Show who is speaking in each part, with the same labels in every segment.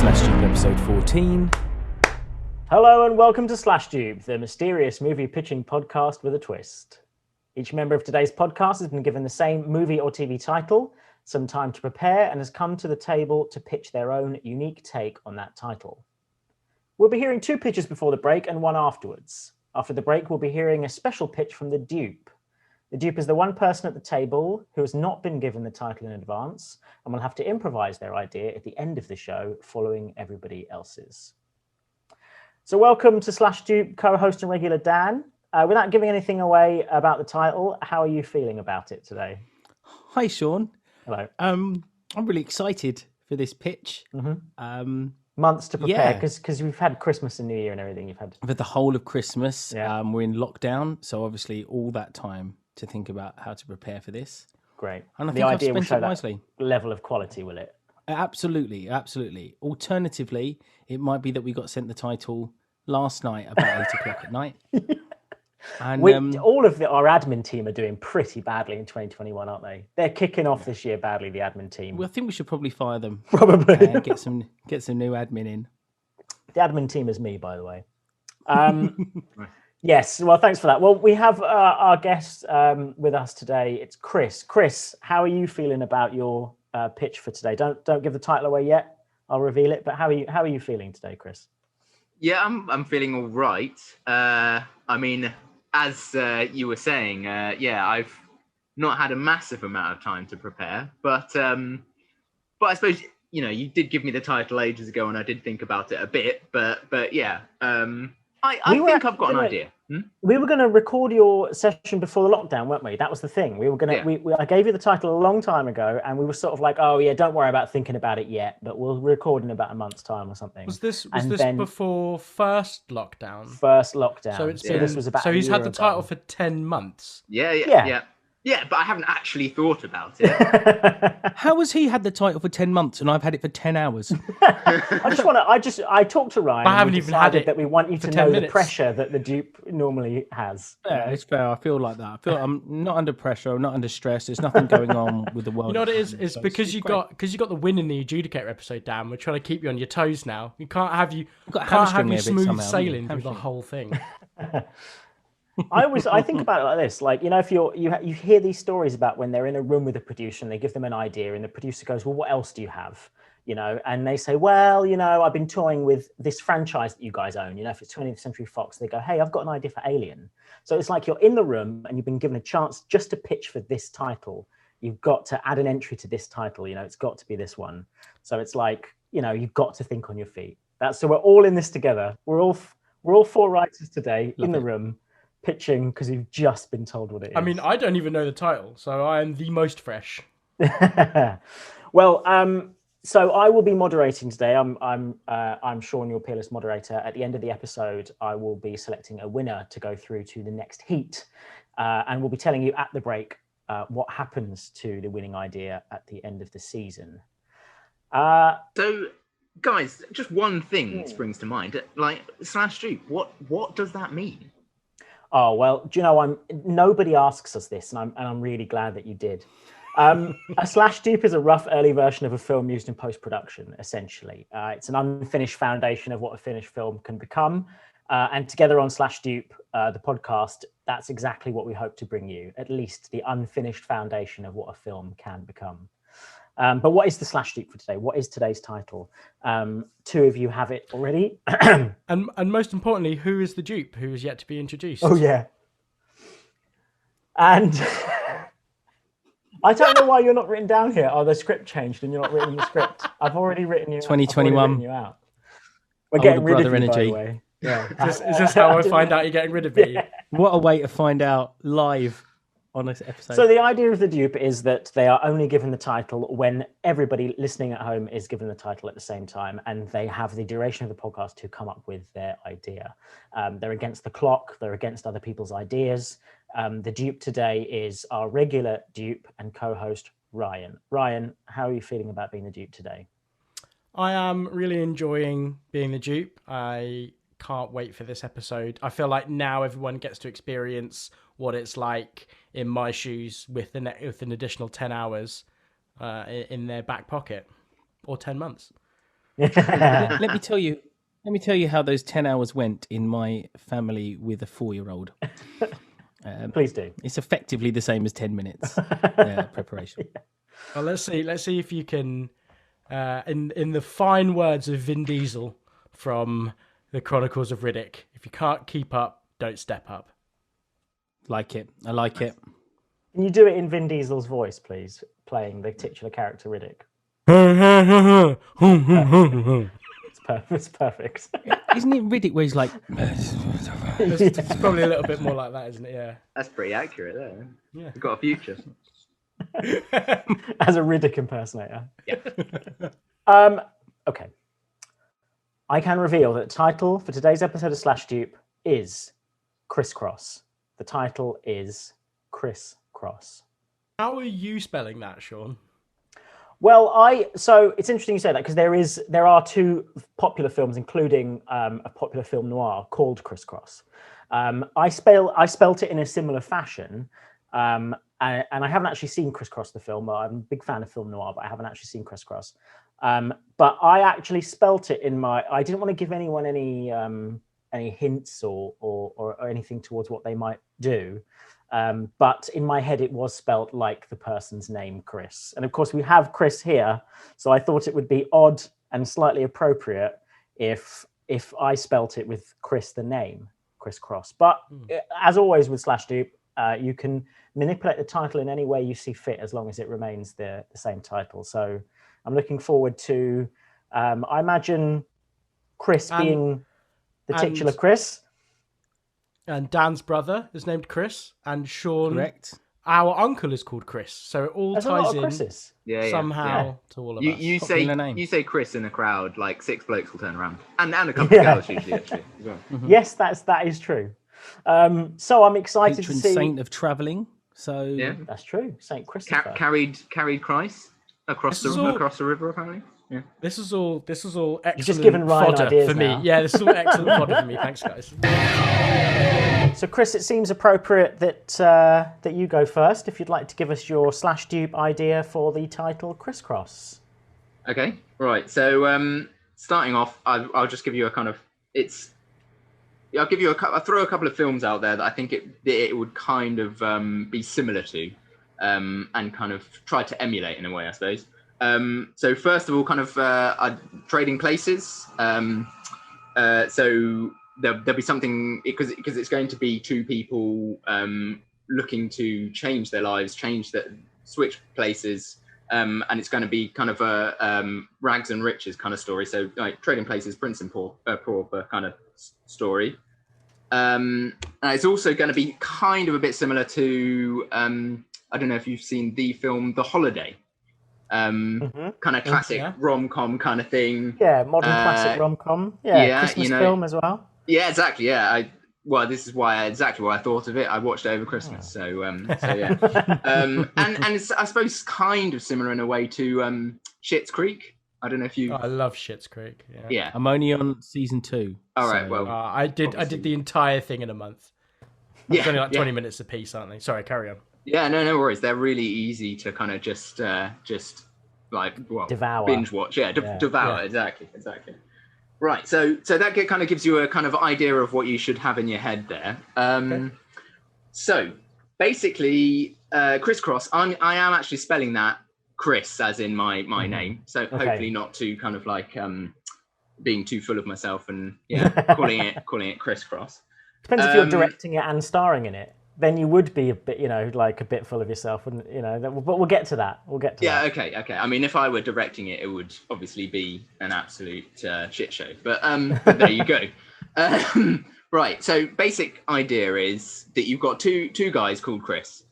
Speaker 1: Slash Dupe episode 14.
Speaker 2: Hello and welcome to Slash Dupe, the mysterious movie pitching podcast with a twist. Each member of today's podcast has been given the same movie or TV title, some time to prepare, and has come to the table to pitch their own unique take on that title. We'll be hearing two pitches before the break and one afterwards. After the break, we'll be hearing a special pitch from the Dupe. The Dupe is the one person at the table who has not been given the title in advance and will have to improvise their idea at the end of the show following everybody else's. So welcome to Slash Dupe, co-host and regular Dan. Without giving anything away about the title, how are you feeling about it today?
Speaker 1: Hi, Sean.
Speaker 2: Hello.
Speaker 1: I'm really excited for this pitch.
Speaker 2: Months to prepare because we've had Christmas and New Year and everything. You've had
Speaker 1: For the whole of Christmas,
Speaker 2: Yeah.
Speaker 1: we're in lockdown, so obviously all that time to think about how to prepare for this.
Speaker 2: great.
Speaker 1: And I
Speaker 2: The
Speaker 1: think I've
Speaker 2: idea will
Speaker 1: spent
Speaker 2: show
Speaker 1: it
Speaker 2: that
Speaker 1: wisely.
Speaker 2: level of quality, will it?
Speaker 1: Absolutely. Alternatively, it might be that we got sent the title last night about 8 o'clock at night. And
Speaker 2: All of our admin team are doing pretty badly in 2021, aren't they? They're kicking off this year badly, the admin team.
Speaker 1: well, I think we should probably fire them.
Speaker 2: Probably.
Speaker 1: And get some new admin in.
Speaker 2: The admin team is me, by the way. Yes, well, thanks for that. Well, we have our guest with us today. It's Chris. Chris, how are you feeling about your pitch for today? Don't give the title away yet. I'll reveal it. But how are you feeling today, Chris?
Speaker 3: Yeah, I'm feeling all right. I mean, as you were saying, I've not had a massive amount of time to prepare, but I suppose you did give me the title ages ago, and I did think about it a bit, but yeah, I think I've got an idea.
Speaker 2: We were going to record your session before the lockdown, weren't we? That was the thing. We were going to. I gave you the title a long time ago, and we were sort of like, "Oh yeah, don't worry about thinking about it yet, but we'll record in about a month's time or something."
Speaker 4: Was this
Speaker 2: then
Speaker 4: before first lockdown?
Speaker 2: First lockdown.
Speaker 4: So it's
Speaker 2: So
Speaker 4: been.
Speaker 2: this was about.
Speaker 4: So
Speaker 2: a
Speaker 4: he's
Speaker 2: year
Speaker 4: had the
Speaker 2: ago.
Speaker 4: title for 10 months.
Speaker 3: Yeah, but I haven't actually thought about it.
Speaker 1: How has he had the title for 10 months and I've had it for 10 hours?
Speaker 2: I talked to Ryan.
Speaker 4: I haven't
Speaker 2: and we
Speaker 4: even had
Speaker 2: decided
Speaker 4: it
Speaker 2: that we want you to
Speaker 4: for
Speaker 2: know
Speaker 4: 10
Speaker 2: the
Speaker 4: minutes.
Speaker 2: pressure that the Dupe normally has.
Speaker 1: Yeah, it's fair. I feel like that. I feel I'm not under pressure. I'm not under stress. There's nothing going on with the world.
Speaker 4: You know what it is?
Speaker 1: around me,
Speaker 4: It's
Speaker 1: so
Speaker 4: because you
Speaker 1: great.
Speaker 4: got the win in the Adjudicator episode, Dan. We're trying to keep you on your toes now. We can't have you
Speaker 1: got to
Speaker 4: can't
Speaker 1: hamstring
Speaker 4: have
Speaker 1: me
Speaker 4: you
Speaker 1: a bit
Speaker 4: smooth
Speaker 1: somehow, haven't you?
Speaker 4: sailing through the
Speaker 1: Hamstring.
Speaker 4: whole thing.
Speaker 2: I think about it like this: like if you hear these stories about when they're in a room with a producer and they give them an idea, and the producer goes, "Well, what else do you have?" And they say, "Well, I've been toying with this franchise that you guys own. If it's 20th Century Fox, they go, "Hey, I've got an idea for Alien." So it's like you're in the room and you've been given a chance just to pitch for this title. You've got to add an entry to this title. It's got to be this one. So it's like you've got to think on your feet. So we're all in this together. We're all four writers today in the room, pitching because you've just been told what it is.
Speaker 4: I mean, I don't even know the title, so I am the most fresh.
Speaker 2: Well, so I will be moderating today. I'm Sean, your peerless moderator. At the end of the episode, I will be selecting a winner to go through to the next heat, and we'll be telling you at the break what happens to the winning idea at the end of the season.
Speaker 3: So, guys, just one thing springs to mind. Like Slash Dupe, what does that mean?
Speaker 2: Oh well, do you know nobody asks us this, and I'm really glad that you did. A Slash Dupe is a rough early version of a film used in post-production, essentially. It's an unfinished foundation of what a finished film can become. And together on Slash Dupe, the podcast, that's exactly what we hope to bring you, at least the unfinished foundation of what a film can become. But what is the Slash Dupe for today? What is today's title? Two of you have it already.
Speaker 4: And most importantly, who is the dupe who is yet to be introduced?
Speaker 2: Oh, yeah. And I don't know why you're not written down here. Oh, the script changed and you're not written in the script. I've already written you
Speaker 1: 2021.
Speaker 2: I've already written you out. We're
Speaker 1: Older
Speaker 2: getting rid of
Speaker 1: brother
Speaker 2: you, by
Speaker 1: energy.
Speaker 2: the way. Yeah.
Speaker 4: Is this how I find out you're getting rid of me?
Speaker 1: What a way to find out live on this episode.
Speaker 2: So the idea of the Dupe is that they are only given the title when everybody listening at home is given the title at the same time, and they have the duration of the podcast to come up with their idea. They're against the clock. They're against other people's ideas. The Dupe today is our regular Dupe and co-host Ryan. Ryan, how are you feeling about being the Dupe today?
Speaker 4: I am really enjoying being the dupe. I can't wait for this episode. I feel like now everyone gets to experience what it's like in my shoes with an additional 10 hours in their back pocket, or 10 months.
Speaker 1: Let me tell you. Let me tell you how those 10 hours went in my family with a 4-year-old.
Speaker 2: Please do.
Speaker 1: It's effectively the same as 10 minutes preparation.
Speaker 4: Well, let's see if you can, in the fine words of Vin Diesel from the Chronicles of Riddick, if you can't keep up, don't step up.
Speaker 1: Like it. I like it.
Speaker 2: Can you do it in Vin Diesel's voice, please, playing the titular character Riddick? It's perfect.
Speaker 1: Isn't it Riddick where he's like...
Speaker 4: It's probably a little bit more like that, isn't it? Yeah.
Speaker 3: That's pretty accurate there.
Speaker 4: Yeah.
Speaker 3: We've got a future.
Speaker 2: As a Riddick impersonator.
Speaker 3: Yeah.
Speaker 2: Okay. I can reveal that the title for today's episode of Slash Dupe is Criss-Cross. The title is Criss-Cross.
Speaker 4: How are you spelling that, Sean?
Speaker 2: Well, so it's interesting you say that because there are two popular films, including a popular film noir called Criss-Cross. I spelt it in a similar fashion, and I haven't actually seen Criss-Cross the film. I'm a big fan of film noir, but I haven't actually seen Criss-Cross. But I actually spelt it in my. I didn't want to give anyone any hints or anything towards what they might do. But in my head, it was spelt like the person's name, Chris. And of course, we have Chris here. So I thought it would be odd and slightly appropriate if I spelt it with Chris, the name, Criss-Cross. But as always with Slash Dupe, you can manipulate the title in any way you see fit, as long as it remains the same title. So I'm looking forward to, I imagine Chris being the titular Chris.
Speaker 4: And Dan's brother is named Chris, and Sean,
Speaker 1: Correct.
Speaker 4: Our uncle is called Chris. So it all
Speaker 2: There's a
Speaker 4: ties
Speaker 2: lot of
Speaker 4: in
Speaker 2: Chris's.
Speaker 4: somehow to all of us.
Speaker 3: You
Speaker 1: Popular name.
Speaker 3: say Chris in a crowd, like 6 blokes will turn around, and a couple of girls usually actually as well.
Speaker 2: Yes, that is true. So I'm excited
Speaker 1: Patron
Speaker 2: to see.
Speaker 1: saint of travelling. So
Speaker 3: Yeah,
Speaker 2: That's true, Saint Christopher.
Speaker 3: carried Christ across
Speaker 4: This is
Speaker 3: across the river apparently. Yeah.
Speaker 4: This is all excellent
Speaker 2: just given Ryan
Speaker 4: fodder
Speaker 2: ideas
Speaker 4: for me.
Speaker 2: now.
Speaker 4: Yeah, this is all excellent fodder for me. Thanks, guys.
Speaker 2: So, Chris, it seems appropriate that you go first. If you'd like to give us your Slash Dupe idea for the title Criss-Cross.
Speaker 3: Okay, right. So starting off, I'll just give you a kind of I'll give you I'll throw a couple of films out there that I think it would kind of be similar to, and kind of try to emulate in a way, I suppose. So first of all, kind of trading places. So there'll be something because it's going to be two people looking to change their lives, switch places, and it's going to be kind of a rags and riches kind of story. So like trading places, prince and pauper kind of story. And it's also going to be kind of a bit similar to I don't know if you've seen the film The Holiday. Kind of classic rom-com kind of thing.
Speaker 2: Yeah, modern classic rom-com. Yeah, Christmas film as well.
Speaker 3: Yeah, exactly. Yeah, this is exactly why I thought of it. I watched it over Christmas, so yeah. And it's, I suppose, kind of similar in a way to Schitt's Creek. I don't know if you.
Speaker 4: I love Schitt's Creek.
Speaker 3: Yeah.
Speaker 1: I'm only on season 2.
Speaker 3: All right. Well,
Speaker 4: I did the entire thing in a month. It's only like 20 minutes a piece, aren't they? Sorry, carry on.
Speaker 3: Yeah, no worries. They're really easy to kind of just
Speaker 2: devour,
Speaker 3: binge watch. Yeah, devour. Yeah. Exactly. Right. So that kind of gives you a kind of idea of what you should have in your head there. Okay. So basically, Criss-Cross. I am actually spelling that Chris as in my name. So hopefully not too kind of like being too full of myself and calling it Criss-Cross.
Speaker 2: Depends if you're directing it and starring in it. Then you would be a bit, like a bit full of yourself, and but we'll get to that.
Speaker 3: Yeah, okay. I mean, if I were directing it, it would obviously be an absolute shit show. But there you go. Right. So basic idea is that you've got two guys called Chris,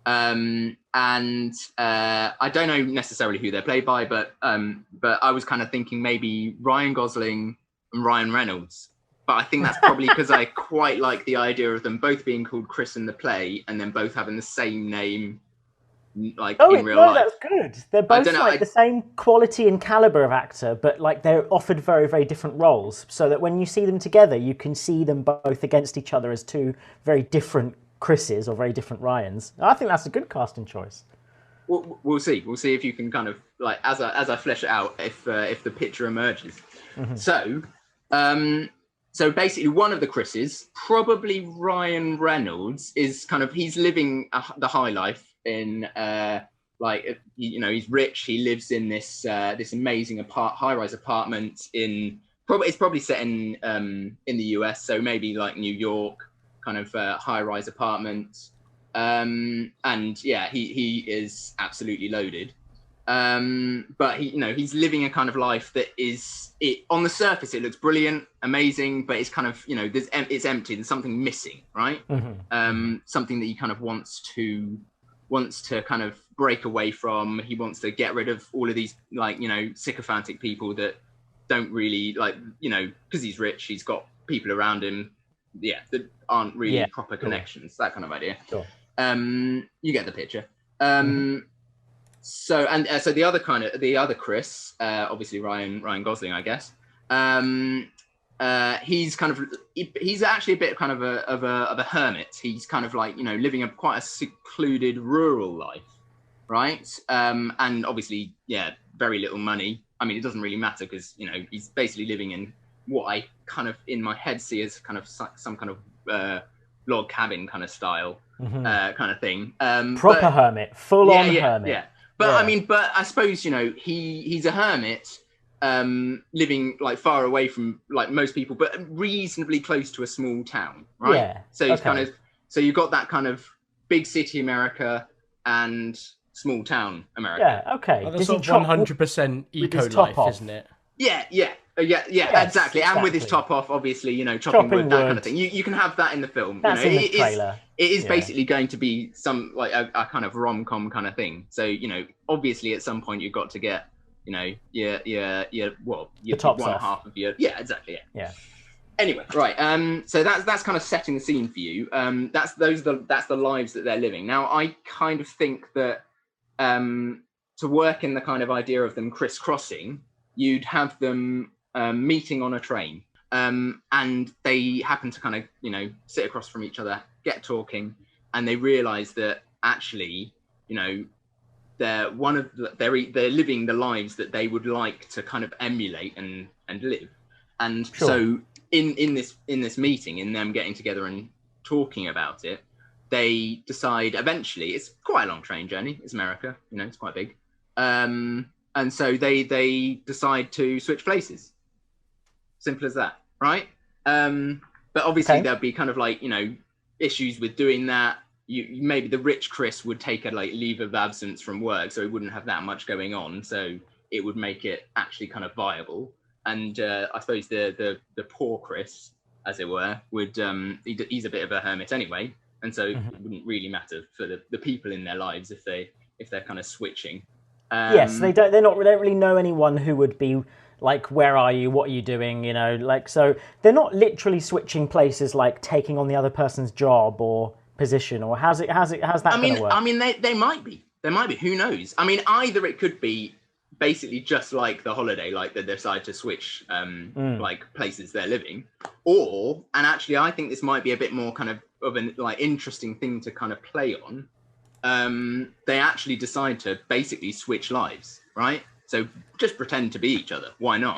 Speaker 3: and I don't know necessarily who they're played by, but I was kind of thinking maybe Ryan Gosling and Ryan Reynolds. But I think that's probably because I quite like the idea of them both being called Chris in the play and then both having the same name, like in real life.
Speaker 2: That's good. They're both the same quality and caliber of actor, but like they're offered very, very different roles. So that when you see them together, you can see them both against each other as two very different Chris's or very different Ryans. I think that's a good casting choice.
Speaker 3: we'll see. We'll see if you can kind of like as I flesh it out if the picture emerges. So so basically, one of the Chris's, probably Ryan Reynolds, is kind of he's living the high life in like he's rich. He lives in this this amazing high-rise apartment in it's probably set in the US, so maybe like New York, kind of high-rise apartment. And yeah, he is absolutely loaded. But he's living a kind of life that on the surface it looks brilliant, amazing, but it's kind of it's empty. There's something missing, right? Something that he kind of wants to kind of break away from. He wants to get rid of all of these sycophantic people that don't really because he's rich, he's got people around him, that aren't really proper connections, that kind of idea.
Speaker 2: Sure.
Speaker 3: You get the picture. So the other Chris, obviously Ryan Gosling, I guess. He's actually a bit kind of a hermit. He's kind of like living quite a secluded rural life, right? And obviously, very little money. I mean, it doesn't really matter because he's basically living in what I kind of in my head see as kind of some kind of log cabin kind of style kind of thing.
Speaker 2: Proper hermit, full on hermit.
Speaker 3: Yeah. But I mean, I suppose he's a hermit, living like far away from like most people, but reasonably close to a small town, right?
Speaker 2: Yeah.
Speaker 3: So he's so you've got that kind of big city America and small town America.
Speaker 2: Yeah. Okay.
Speaker 4: Well, that's 100% eco life, isn't it?
Speaker 3: Yeah, exactly. And with his top off, obviously, chopping wood, that kind of thing. You can have that in the film.
Speaker 2: That's in the trailer.
Speaker 3: It is basically going to be some like a kind of rom-com kind of thing. So obviously at some point you've got to get your
Speaker 2: tops
Speaker 3: one
Speaker 2: off.
Speaker 3: half of your exactly.
Speaker 2: Yeah.
Speaker 3: Anyway, right. So that's kind of setting the scene for you. That's the lives that they're living. Now I kind of think that to work in the kind of idea of them crisscrossing, you'd have them meeting on a train, and they happen to kind of sit across from each other, get talking, and they realize that actually they're living the lives that they would like to kind of emulate and live. And so in this meeting, in them getting together and talking about it, they decide eventually, it's quite a long train journey, it's America, it's quite big, and so they decide to switch places. Simple as that, right? But obviously there'll be kind of like issues with doing that. Maybe the rich Chris would take a leave of absence from work, so he wouldn't have that much going on, so it would make it actually kind of viable. And I suppose the poor Chris, as it were, would he's a bit of a hermit anyway, and so it wouldn't really matter for the people in their lives if they're kind of switching.
Speaker 2: Yes, they don't really know anyone who would be like, where are you? What are you doing? So they're not literally switching places, like taking on the other person's job or position, or how's that going to work? I mean,
Speaker 3: they might be. Who knows? I mean, either it could be basically just like the holiday, like they decide to switch like places they're living, and actually I think this might be a bit more kind of an like interesting thing to kind of play on. They actually decide to basically switch lives, right? So just pretend to be each other. Why not?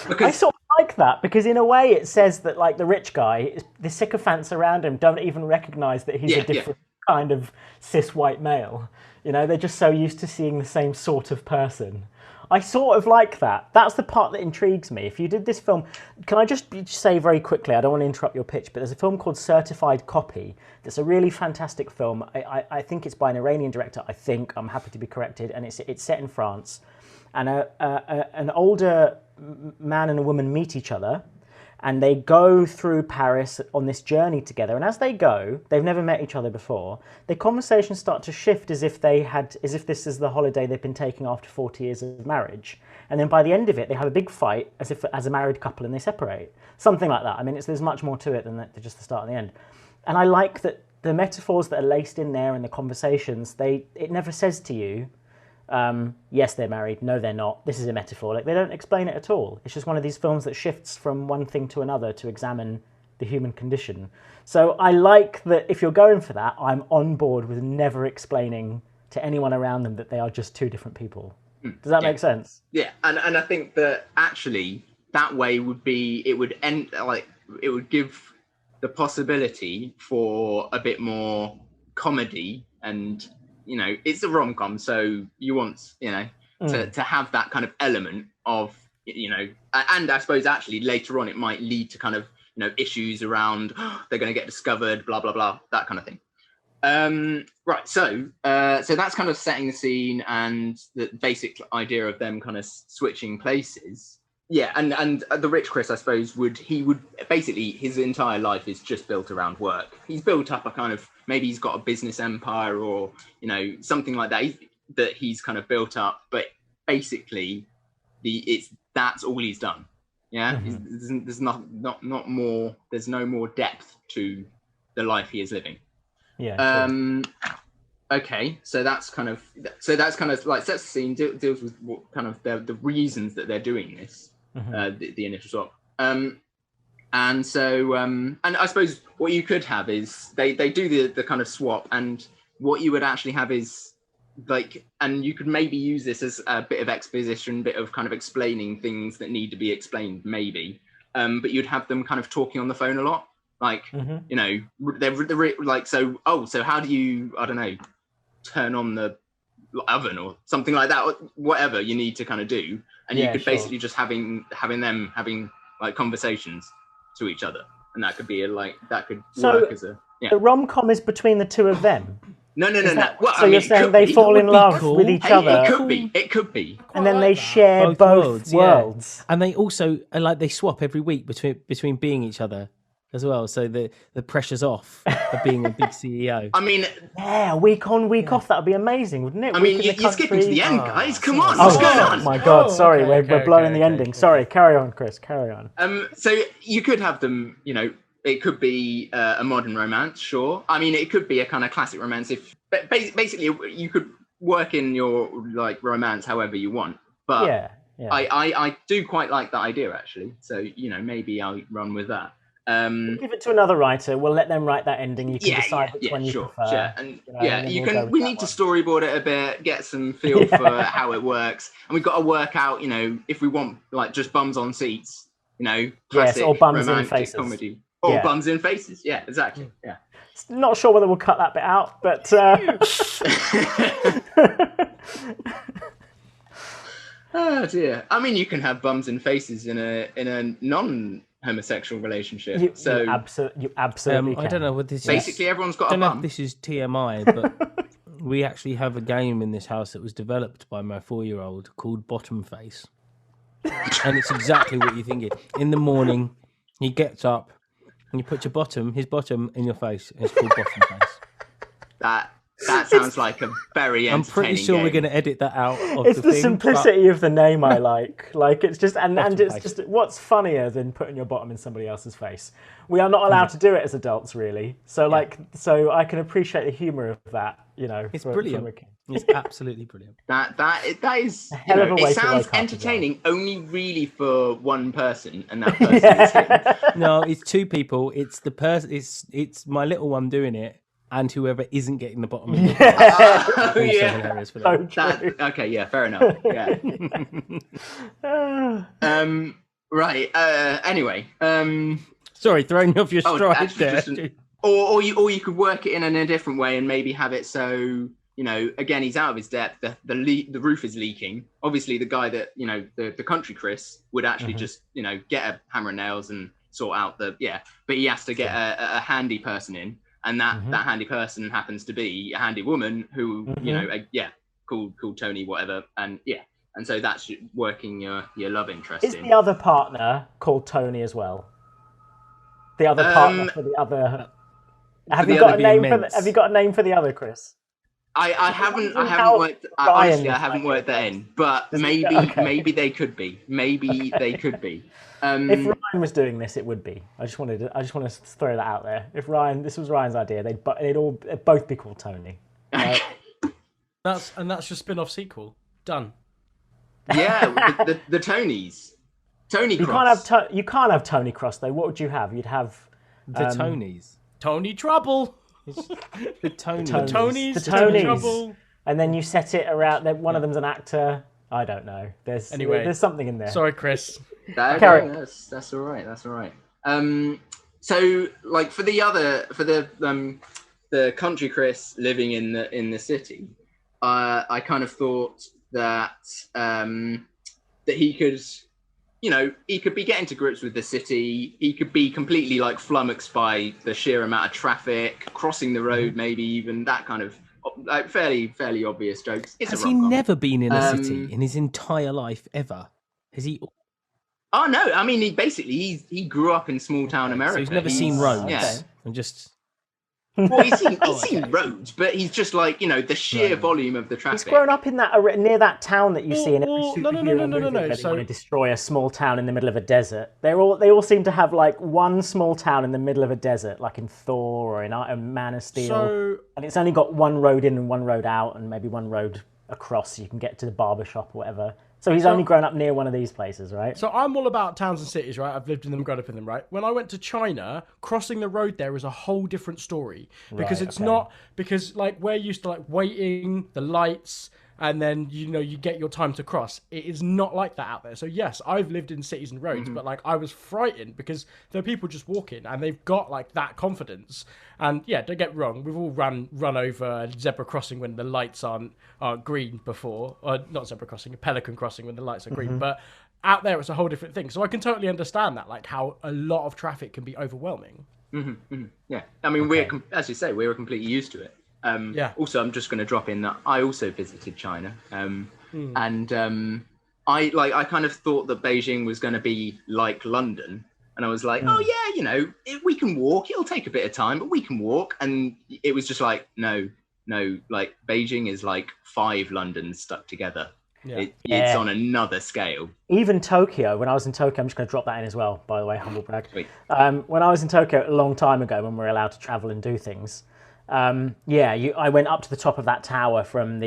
Speaker 3: Because
Speaker 2: I sort of like that, because in a way it says that like the rich guy, the sycophants around him don't even recognize that he's a different kind of cis white male. They're just so used to seeing the same sort of person. I sort of like that. That's the part that intrigues me. If you did this film, can I just say very quickly, I don't want to interrupt your pitch, but there's a film called Certified Copy that's a really fantastic film. I think it's by an Iranian director, I'm happy to be corrected, and it's set in France. And an older man and a woman meet each other, and they go through Paris on this journey together. And as they go, they've never met each other before. Their conversations start to shift as if this is the holiday they've been taking after 40 years of marriage. And then by the end of it, they have a big fight as a married couple, and they separate. Something like that. I mean, there's much more to it than just the start and the end. And I like that the metaphors that are laced in there and the conversations, it never says to you, yes, they're married. No, they're not. This is a metaphor. Like, they don't explain it at all. It's just one of these films that shifts from one thing to another to examine the human condition. So I like that if you're going for that, I'm on board with never explaining to anyone around them that they are just two different people. Does that make sense?
Speaker 3: Yeah, and I think that actually that way would be, it would give the possibility for a bit more comedy, and it's a rom-com, so you want to have that kind of element of and I suppose actually later on it might lead to kind of issues around they're going to get discovered, blah blah blah, that kind of thing. Right, so that's kind of setting the scene and the basic idea of them kind of switching places. Yeah, and the rich Chris, I suppose, would basically, his entire life is just built around work. He's built up a kind of, maybe he's got a business empire or something like that that he's kind of built up, but basically that's all he's done. Yeah, there's not more. There's no more depth to the life he is living.
Speaker 2: Yeah. Sure.
Speaker 3: Okay, so that's kind of like sets the scene, deals with what kind of the reasons that they're doing this. The initial swap. And so and I suppose what you could have is they do the kind of swap, and what you would actually have is like, and you could maybe use this as a bit of exposition, bit of kind of explaining things that need to be explained, maybe. But you'd have them kind of talking on the phone a lot, like they're like, so how do you, I don't know, turn on the oven or something like that, or whatever you need to kind of do, and you could basically just having them having like conversations to each other, and that could be work as a
Speaker 2: the rom-com is between the two of them.
Speaker 3: No. Well,
Speaker 2: so you're saying they fall in love with each other?
Speaker 3: It could be.
Speaker 2: And then they share both worlds.
Speaker 1: Yeah. And they also they swap every week between being each other as well. So the pressure's off of being a big CEO.
Speaker 3: I mean,
Speaker 2: yeah, week on, week off. That would be amazing, wouldn't it?
Speaker 3: I mean, you're skipping to the end, guys. Come on, what's going on?
Speaker 2: Oh my God! Sorry, we're blowing the ending. Sorry, carry on, Chris. Carry on.
Speaker 3: So you could have them. It could be a modern romance, sure. I mean, it could be a kind of classic romance. But basically, you could work in your like romance however you want. But
Speaker 2: yeah.
Speaker 3: I do quite like that idea, actually. So maybe I'll run with that.
Speaker 2: We'll give it to another writer. We'll let them write that ending. You can decide which one you prefer.
Speaker 3: Sure. And you can. We need to storyboard it a bit, get some feel for how it works, and we've got to work out, if we want like just bums on seats, classic
Speaker 2: or bums in
Speaker 3: romantic
Speaker 2: faces.
Speaker 3: comedy, or bums in faces. Yeah, exactly. Yeah.
Speaker 2: Not sure whether we'll cut that bit out, but.
Speaker 3: Oh dear. I mean, you can have bums in faces in a non-homosexual relationship. You
Speaker 2: absolutely can.
Speaker 1: I don't know what this is.
Speaker 3: Basically, everyone's got
Speaker 1: I
Speaker 3: a
Speaker 1: don't know
Speaker 3: bum.
Speaker 1: if this is TMI, but we actually have a game in this house that was developed by my 4-year-old called Bottom Face. And it's exactly what you're thinking. In the morning, he gets up and you put his bottom in your face. And it's called Bottom Face.
Speaker 3: That sounds like a very entertaining
Speaker 1: I'm pretty sure
Speaker 3: game.
Speaker 1: we're going to edit that out of
Speaker 2: it's the
Speaker 1: thing,
Speaker 2: simplicity of the name I like. Like it's just and it's just what's funnier than putting your bottom in somebody else's face. We are not allowed to do it as adults, really. So so I can appreciate the humour of that.
Speaker 1: It's brilliant. It's absolutely brilliant.
Speaker 3: That is
Speaker 2: hell of a way
Speaker 3: it
Speaker 2: to
Speaker 3: sounds
Speaker 2: wake up
Speaker 3: entertaining only really for one person, and that person is him.
Speaker 1: No, it's two people. It's the person. It's my little one doing it. And whoever isn't getting the bottom of it.
Speaker 3: Hilarious for that. Okay, yeah, fair enough. Yeah. Right. Anyway.
Speaker 1: Sorry, throwing you off your stride there.
Speaker 3: Or you could work it in a different way and maybe have it so again he's out of his depth. The roof is leaking. Obviously, the guy that the country Chris would actually just get a hammer and nails and sort out but he has to get a handy person in. And that handy person happens to be a handy woman who, called Tony, whatever. And so that's working your love interest
Speaker 2: in. Is the other partner called Tony as well? The other partner for the other. Have you got a name for the other, Chris?
Speaker 3: I haven't worked. Honestly, I haven't worked that in. But maybe they could be. Maybe they could be.
Speaker 2: If Ryan was doing this, it would be. I just want to throw that out there. If this was Ryan's idea, they'd both be called Tony. Right?
Speaker 4: That's your spin-off sequel. Done.
Speaker 3: Yeah, the Tonys. Tony Cross.
Speaker 2: You can't have Tony Cross though. What would you have? You'd have
Speaker 1: the Tonys.
Speaker 4: Tony Trouble.
Speaker 1: The Tonys.
Speaker 2: The Tonys.
Speaker 4: Trouble.
Speaker 2: and then you set it around. One of them's an actor. I don't know. There's something in there.
Speaker 4: Sorry, Chris.
Speaker 3: That's all right. That's all right. So like for the country Chris living in the city, I kind of thought that that he could, he could be getting to grips with the city. He could be completely like flummoxed by the sheer amount of traffic, crossing the road, maybe even that kind of like fairly obvious jokes.
Speaker 1: Has he never been in a city in his entire life ever? Has he?
Speaker 3: Oh no! I mean, he grew up in small town America.
Speaker 1: So he's never seen roads.
Speaker 3: Yeah.
Speaker 1: And just.
Speaker 3: Well, he's seen roads, but he's just like the sheer volume of the traffic.
Speaker 2: He's grown up in that near that town that you see in every superhero movie.
Speaker 4: No.
Speaker 2: They want to destroy a small town in the middle of a desert. They all seem to have like one small town in the middle of a desert, like in Thor or in Man of Steel, and it's only got one road in and one road out, and maybe one road across, so you can get to the barber shop or whatever. So he's only grown up near one of these places, right?
Speaker 4: So I'm all about towns and cities, right? I've lived in them, grown up in them, right? When I went to China, crossing the road there is a whole different story because because like we're used to like waiting, the lights, and then you get your time to cross. It is not like that out there. So yes, I've lived in cities and roads, but like I was frightened because there are people just walking and they've got like that confidence. And yeah, don't get me wrong, we've all run over a zebra crossing when the lights aren't green before, or not zebra crossing, a pelican crossing when the lights are green. But out there, it's a whole different thing. So I can totally understand that, like how a lot of traffic can be overwhelming.
Speaker 3: Yeah, I mean, as you say, we're completely used to it. Also, I'm just going to drop in that I also visited China, and I kind of thought that Beijing was going to be like London, and I was like, oh yeah, we can walk. It'll take a bit of time, but we can walk. And it was just like, no, like Beijing is like 5 Londons stuck together. Yeah. It's on another scale.
Speaker 2: Even Tokyo, when I was in Tokyo, I'm just going to drop that in as well, by the way, humble brag. When I was in Tokyo a long time ago, when we were allowed to travel and do things, I went up to the top of that tower from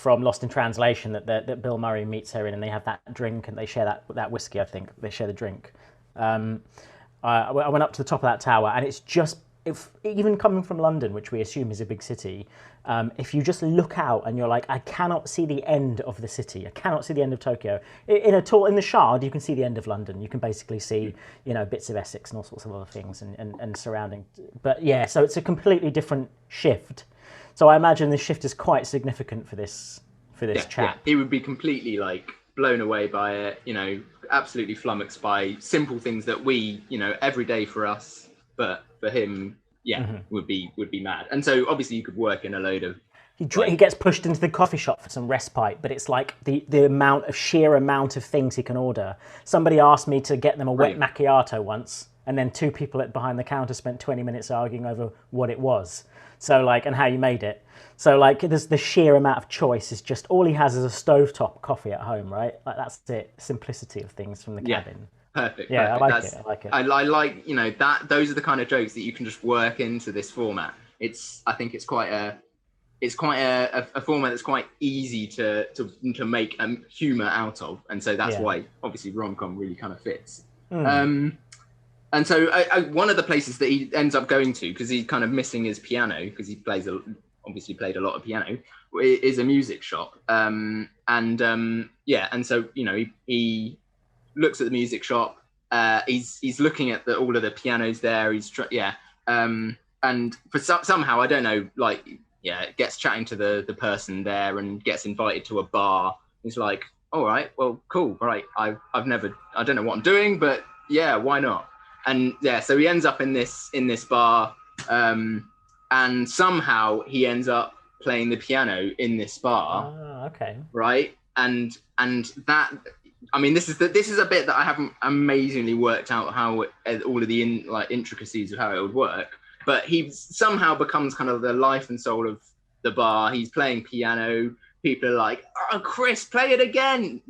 Speaker 2: Lost in Translation that Bill Murray meets her in, and they have that drink and they share that whiskey. I think they share the drink. I went up to the top of that tower, and it's just even coming from London, which we assume is a big city. If you just look out and you're like, I cannot see the end of the city. I cannot see the end of Tokyo. In the Shard, you can see the end of London. You can basically see, bits of Essex and all sorts of other things and surrounding. But yeah, so it's a completely different shift. So I imagine this shift is quite significant for this chap.
Speaker 3: Yeah, he would be completely like blown away by it. Absolutely flummoxed by simple things that we, every day for us, but for him, would be mad. And so obviously you could work in a load of.
Speaker 2: He gets pushed into the coffee shop for some respite, but it's like the sheer amount of things he can order. Somebody asked me to get them a wet macchiato once, and then 2 people behind the counter spent 20 minutes arguing over what it was. So and how you made it. So there's the sheer amount of choice is just all he has is a stovetop coffee at home, right? Like that's it. Simplicity of things from the cabin.
Speaker 3: Perfect.
Speaker 2: Yeah,
Speaker 3: perfect.
Speaker 2: I like it.
Speaker 3: I like that. Those are the kind of jokes that you can just work into this format. I think it's quite a format that's quite easy to make humor out of, and so that's why obviously rom-com really kind of fits. And so one of the places that he ends up going to, because he's kind of missing his piano, because he obviously played a lot of piano, is a music shop. And so he looks at the music shop. He's looking at all of the pianos there. And for somehow I don't know, gets chatting to the person there and gets invited to a bar. He's like, all right, well, cool, right. I don't know what I'm doing, but yeah, why not? And so he ends up in this bar, and somehow he ends up playing the piano in this bar.
Speaker 2: Okay.
Speaker 3: Right, and that, I mean, this is a bit that I haven't amazingly worked out how all of the intricacies of how it would work. But he somehow becomes kind of the life and soul of the bar. He's playing piano. People are like, "Oh, Chris, play it again!"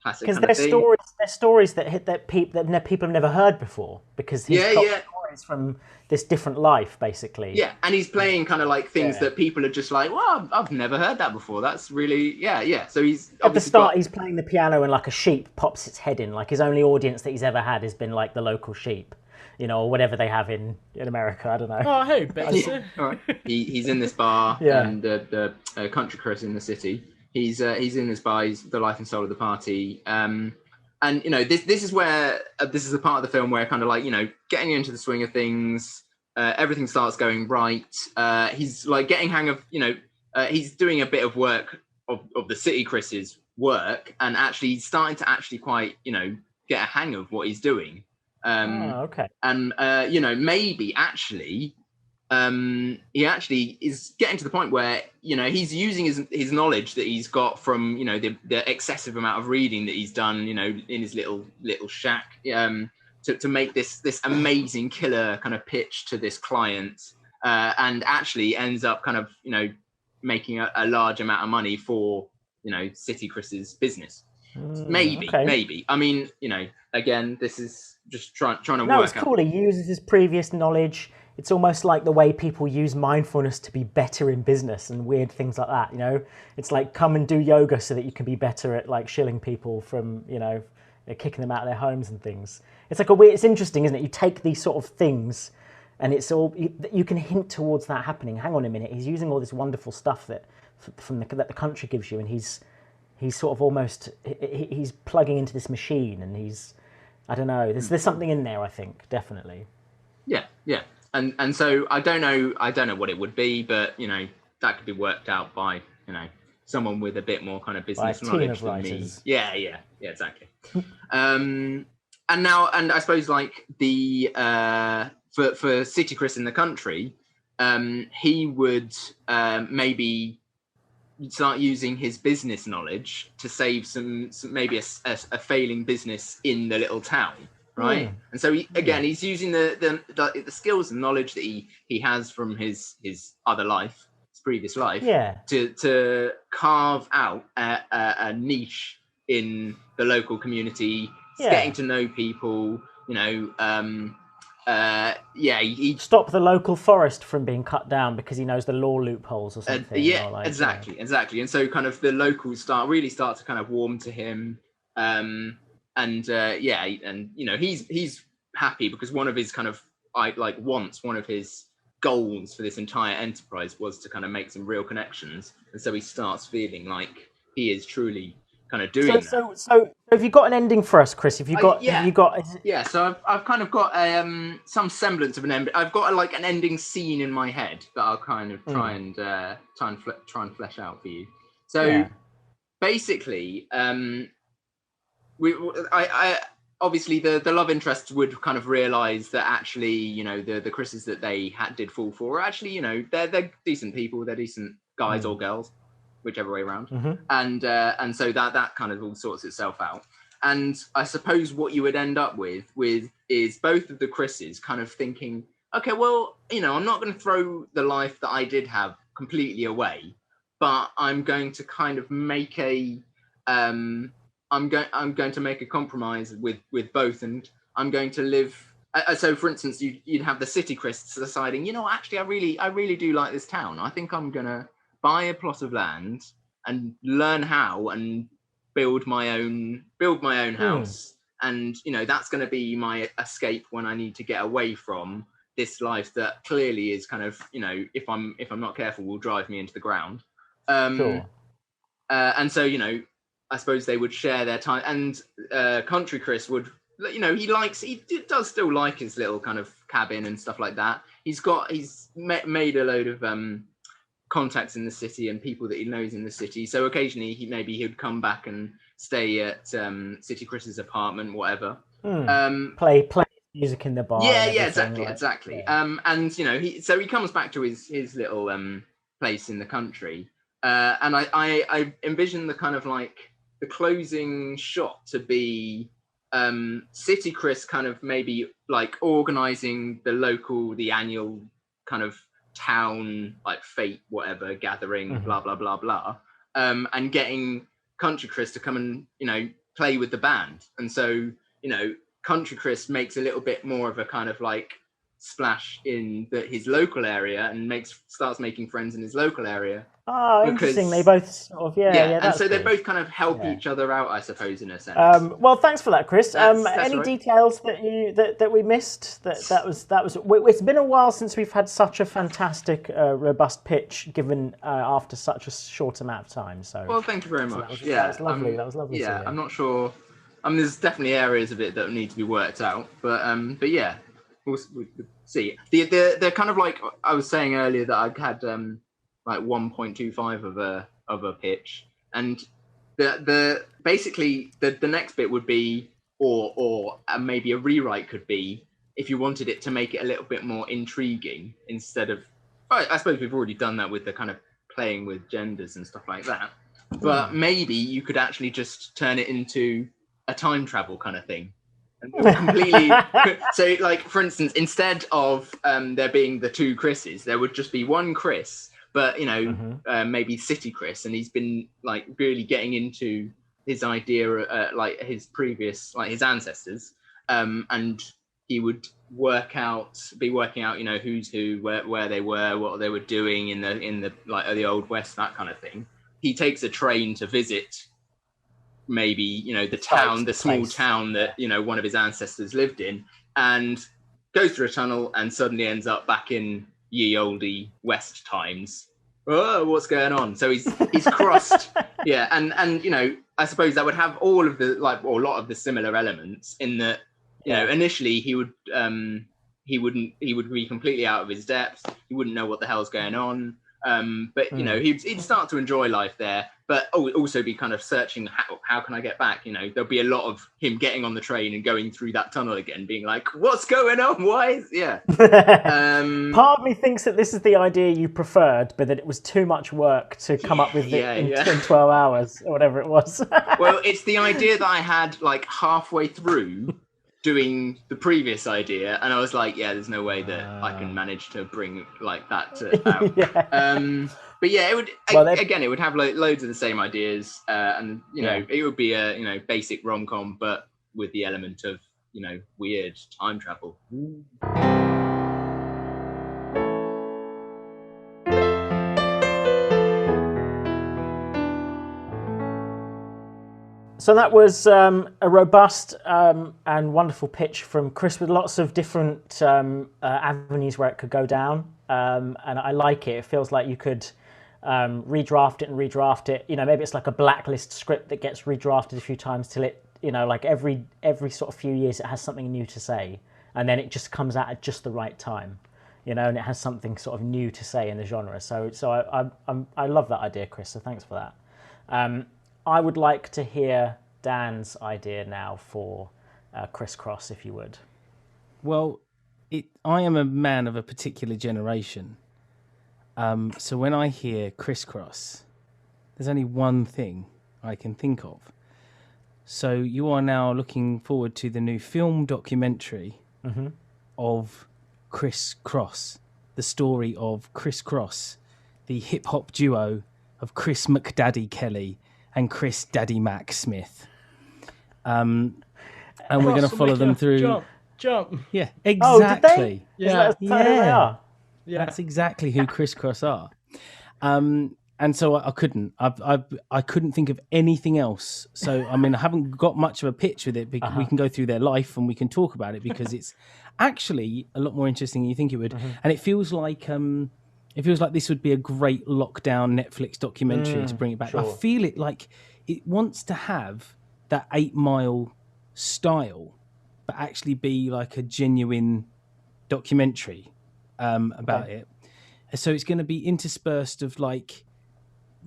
Speaker 3: Classic. Because
Speaker 2: there's stories that hit people have never heard before. Because he's got stories from this different life, basically.
Speaker 3: Yeah, and he's playing kind of like things that people are just like, "Well, I've never heard that before." That's really, So he's
Speaker 2: at the start, he's playing the piano, and like a sheep pops its head in. Like his only audience that he's ever had has been like the local sheep. or whatever they have in America. I don't know.
Speaker 4: Oh, hey, Betsy.
Speaker 3: All right. He's in this bar,
Speaker 2: Yeah.
Speaker 3: and the country Chris in the city. He's in this bar. He's the life and soul of the party. And this is where this is the part of the film where kind of like getting into the swing of things. Everything starts going right. He's like getting hang of he's doing a bit of work of the city Chris's work, and actually he's starting to actually quite get a hang of what he's doing.
Speaker 2: Okay.
Speaker 3: And maybe actually he actually is getting to the point where he's using his knowledge that he's got from the excessive amount of reading that he's done in his little shack to make this amazing killer kind of pitch to this client, and actually ends up kind of making a large amount of money for City Chris's business. Maybe. I mean, again, this is just trying to work out.
Speaker 2: No, it's cool. He uses his previous knowledge. It's almost like the way people use mindfulness to be better in business and weird things like that. It's like come and do yoga so that you can be better at like shilling people from kicking them out of their homes and things. It's like it's interesting, isn't it? You take these sort of things, and it's all you can hint towards that happening. Hang on a minute, he's using all this wonderful stuff that the country gives you, and he's sort of almost he's plugging into this machine, and I don't know. There's something in there, I think, definitely.
Speaker 3: Yeah. And so I don't know what it would be, but that could be worked out by someone with a bit more kind of business knowledge than me. Yeah, exactly. And I suppose like the for City Chris in the country, he would maybe start using his business knowledge to save some maybe a failing business in the little town. Right, and so he's using the skills and knowledge that he has from his other life, his previous life, to carve out a niche in the local community. Getting to know people, he
Speaker 2: stop the local forest from being cut down because he knows the law loopholes or something.
Speaker 3: Exactly. And so kind of the locals start to kind of warm to him. And he's happy because one of his kind of one of his goals for this entire enterprise was to kind of make some real connections, and so he starts feeling like he is truly kind of doing that.
Speaker 2: So have you got an ending for us, Chris? Have you got?
Speaker 3: So I've kind of got some semblance of an end. I've got an ending scene in my head that I'll kind of try and flesh out for you. So basically, I obviously the love interests would kind of realise that actually the Chris's that they did fall for are actually they're decent people, they're decent guys or girls, whichever way around, and so that kind of all sorts itself out. And I suppose what you would end up with is both of the Chris's kind of thinking, okay, well I'm not going to throw the life that I did have completely away, but I'm going to kind of make I'm going to make a compromise with both, and I'm going to live. So, for instance, you'd have the City Chris deciding, actually, I really do like this town. I think I'm gonna buy a plot of land and learn how and build my own house, and that's going to be my escape when I need to get away from this life that clearly is kind of if I'm not careful will drive me into the ground.
Speaker 2: Sure.
Speaker 3: And so I suppose they would share their time, and Country Chris would, he does still like his little kind of cabin and stuff like that. He's made a load of contacts in the city and people that he knows in the city. So occasionally he'd come back and stay at City Chris's apartment, whatever.
Speaker 2: Play music in the bar.
Speaker 3: Exactly. And he comes back to his little place in the country, and I envision the kind of the closing shot to be City Chris kind of maybe organizing the annual kind of town fete whatever gathering, blah blah blah blah, and getting Country Chris to come and play with the band. And so Country Chris makes a little bit more of a kind of Splash in his local area and starts making friends in his local area.
Speaker 2: Oh, interesting. They both sort of, yeah.
Speaker 3: And so
Speaker 2: good.
Speaker 3: they both kind of help each other out, I suppose, in a sense.
Speaker 2: Well, thanks for that, Chris.
Speaker 3: That's
Speaker 2: any
Speaker 3: right.
Speaker 2: details that we missed? That was. It's been a while since we've had such a fantastic, robust pitch given after such a short amount of time. So,
Speaker 3: well, thank you very much.
Speaker 2: That was lovely. That was lovely.
Speaker 3: Yeah, I'm not sure. I mean, there's definitely areas of it that need to be worked out, but yeah, we'll see. The kind of like I was saying earlier that I had like 1.25 of a pitch, and the basically the next bit would be or maybe a rewrite could be if you wanted it to make it a little bit more intriguing instead of I suppose we've already done that with the kind of playing with genders and stuff like that, but maybe you could actually just turn it into a time travel kind of thing. And completely so like for instance, instead of there being the two Chris's, there would just be one Chris, but maybe City Chris, and he's been like really getting into his idea like his previous like his ancestors, and he would be working out who's who, where they were, what they were doing in the like the Old West, that kind of thing. He takes a train to visit maybe the small town that one of his ancestors lived in, and goes through a tunnel and suddenly ends up back in ye olde West times. Oh, what's going on? So he's crossed. Yeah, and I suppose that would have all of the or a lot of the similar elements in that initially he would be completely out of his depth. He wouldn't know what the hell's going on. But he'd start to enjoy life there, but also be kind of searching how can I get back. There'll be a lot of him getting on the train and going through that tunnel again, being like, what's going on? Why?
Speaker 2: Part of me thinks that this is the idea you preferred, but that it was too much work to come up with it in 12 hours or whatever it was.
Speaker 3: Well, it's the idea that I had like halfway through doing the previous idea, and I was like, there's no way that I can manage to bring like that out. But yeah, it would again, it would have loads of the same ideas, and it would be a basic rom-com, but with the element of weird time travel.
Speaker 2: So that was a robust and wonderful pitch from Chris, with lots of different avenues where it could go down, and I like it. It feels like you could redraft it. Maybe it's like a blacklist script that gets redrafted a few times till it, like every sort of few years it has something new to say, and then it just comes out at just the right time, and it has something sort of new to say in the genre. So I love that idea, Chris. So thanks for that. I would like to hear Dan's idea now for Criss-Cross, if you would.
Speaker 1: Well, I am a man of a particular generation. So when I hear Criss-Cross, there's only one thing I can think of. So you are now looking forward to the new film documentary of Criss-Cross, the story of Criss-Cross, the hip-hop duo of Chris McDaddy Kelly and Chris Daddy Mac Smith. And we're going to follow them through.
Speaker 4: Jump.
Speaker 1: Yeah, exactly.
Speaker 2: Oh, did they? Is that who they are?
Speaker 1: Yeah, that's exactly who Criss-Cross are. And so I couldn't. I couldn't think of anything else. So I mean, I haven't got much of a pitch with it. Because we can go through their life and we can talk about it because it's actually a lot more interesting than you think it would. And it feels like this would be a great lockdown Netflix documentary to bring it back. Sure. I feel it like it wants to have that 8 Mile style, but actually be like a genuine documentary about it. So it's going to be interspersed of like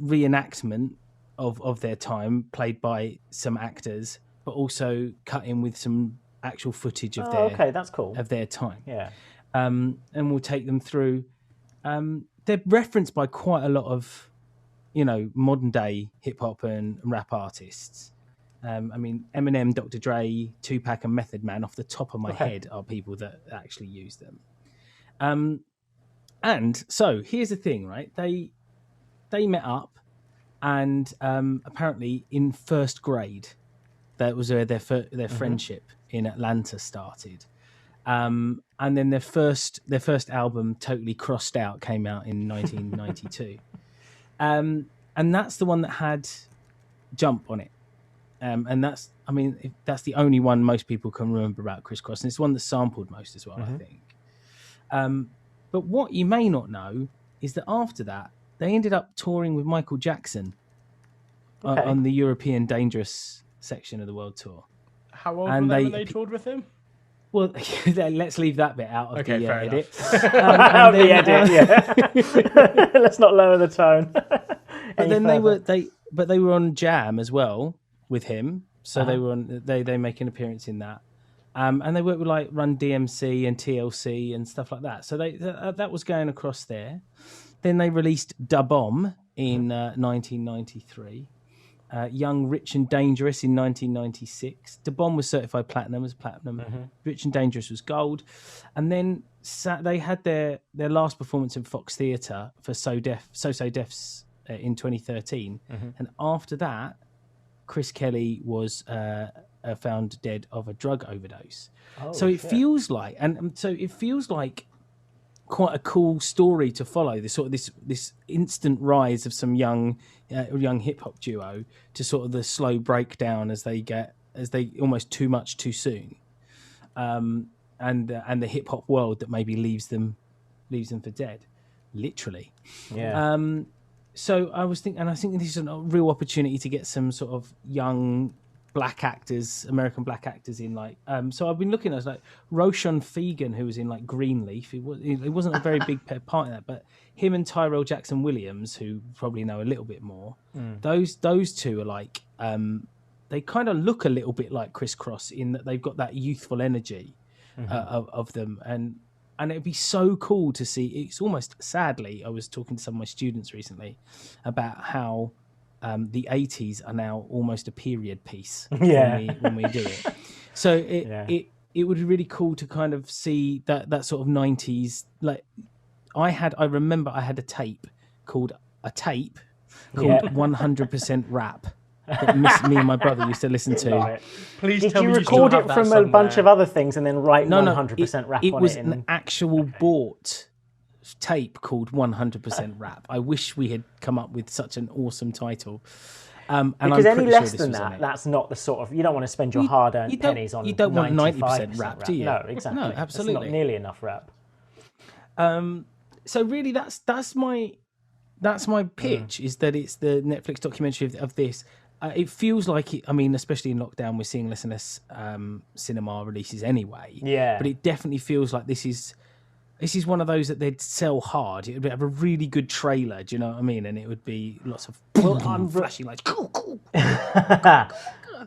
Speaker 1: reenactment of their time, played by some actors, but also cut in with some actual footage of
Speaker 2: that's cool.
Speaker 1: of their time.
Speaker 2: Yeah.
Speaker 1: And we'll take them through. They're referenced by quite a lot of, modern day hip hop and rap artists. I mean, Eminem, Dr. Dre, Tupac, and Method Man, off the top of my head, are people that actually use them. And so here's the thing, right? They met up, and apparently in first grade, that was where their friendship in Atlanta started. And then their first album, Totally Crossed Out, came out in 1992. And that's the one that had Jump on it. And that's the only one most people can remember about Kriss-Kross, and it's one that's sampled most as well, I think. But what you may not know is that after that, they ended up touring with Michael Jackson on the European Dangerous section of the world tour.
Speaker 4: How old were they when they toured with him?
Speaker 1: Well, let's leave that bit out of the edit.
Speaker 2: Out of the edit, yeah. Let's not lower the tone.
Speaker 1: But then they were on Jam as well with him, so they were on. They make an appearance in that, and they worked with like Run DMC and TLC and stuff like that. So that was going across there. Then they released Da Bomb in 1993. Young, Rich and Dangerous in 1996. Da Bomb was certified platinum as platinum. Rich and Dangerous was gold. And then they had their last performance in Fox Theatre for So So Def's in 2013. And after that, Chris Kelly was found dead of a drug overdose. So it feels like quite a cool story to follow. This instant rise of some young hip hop duo to sort of the slow breakdown as they almost too much too soon, and the hip hop world that maybe leaves them for dead, literally.
Speaker 2: Yeah.
Speaker 1: So I was thinking, and I think this is a real opportunity to get some sort of young black actors, American black actors in like. So I've been looking. I was like Roshan Fegan, who was in like Greenleaf. He wasn't a very big part in that, but him and Tyrell Jackson Williams, who probably know a little bit more. Those two are like they kind of look a little bit like Kriss-Kross in that they've got that youthful energy of them, and it'd be so cool to see. It's almost sadly, I was talking to some of my students recently about how. The 80s are now almost a period piece when we do it. So it would be really cool to kind of see that sort of 90s. Like I remember I had a tape called 100% Rap that me and my brother used to listen to.
Speaker 2: Right.
Speaker 4: Please
Speaker 2: Did
Speaker 4: tell
Speaker 2: you
Speaker 4: me
Speaker 2: record
Speaker 4: you
Speaker 2: it from a bunch of other things and then write 100% Rap on it?
Speaker 1: It was an actual bought tape called 100% Rap. I wish we had come up with such an awesome title. And
Speaker 2: because
Speaker 1: I'm
Speaker 2: any
Speaker 1: sure
Speaker 2: less than that, that's not the sort of, you don't want to spend your hard-earned pennies on.
Speaker 1: You don't want 90% rap, do you?
Speaker 2: No, exactly.
Speaker 1: No, absolutely.
Speaker 2: That's not nearly enough rap.
Speaker 1: So really, that's my pitch. Is that it's the Netflix documentary of this. It feels like it. I mean, especially in lockdown, we're seeing less and less cinema releases anyway.
Speaker 2: Yeah.
Speaker 1: But it definitely feels like this is one of those that they'd sell hard. It would have a really good trailer, do you know what I mean? And it would be lots of flashing lights. Cool.
Speaker 2: I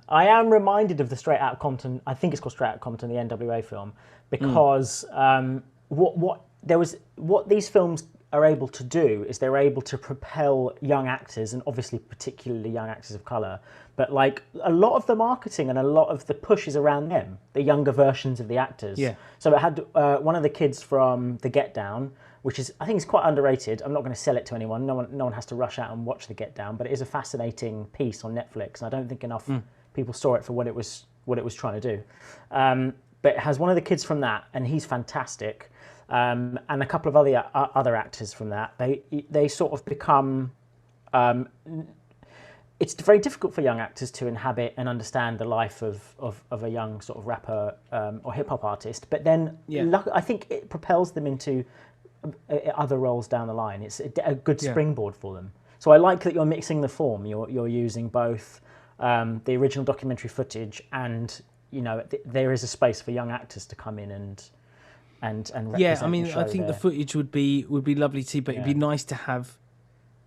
Speaker 2: am reminded of the Straight Outta Compton. I think it's called Straight Outta Compton, the NWA film, because what these films are able to do is they're able to propel young actors, and obviously particularly young actors of colour, but like a lot of the marketing and a lot of the push is around them, the younger versions of the actors.
Speaker 1: Yeah.
Speaker 2: So it had one of the kids from The Get Down, which is, I think, is quite underrated. I'm not going to sell it to anyone. No one has to rush out and watch The Get Down, but it is a fascinating piece on Netflix, and I don't think enough people saw it for what it was trying to do. But it has one of the kids from that, and he's fantastic. And a couple of other actors from that. They sort of become. It's very difficult for young actors to inhabit and understand the life of a young sort of rapper or hip hop artist. But then I think it propels them into other roles down the line. It's a good springboard for them. So I like that you're mixing the form. You're using both the original documentary footage and there is a space for young actors to come in and represent.
Speaker 1: I mean, I think the footage would be lovely to see, but it'd be nice to have,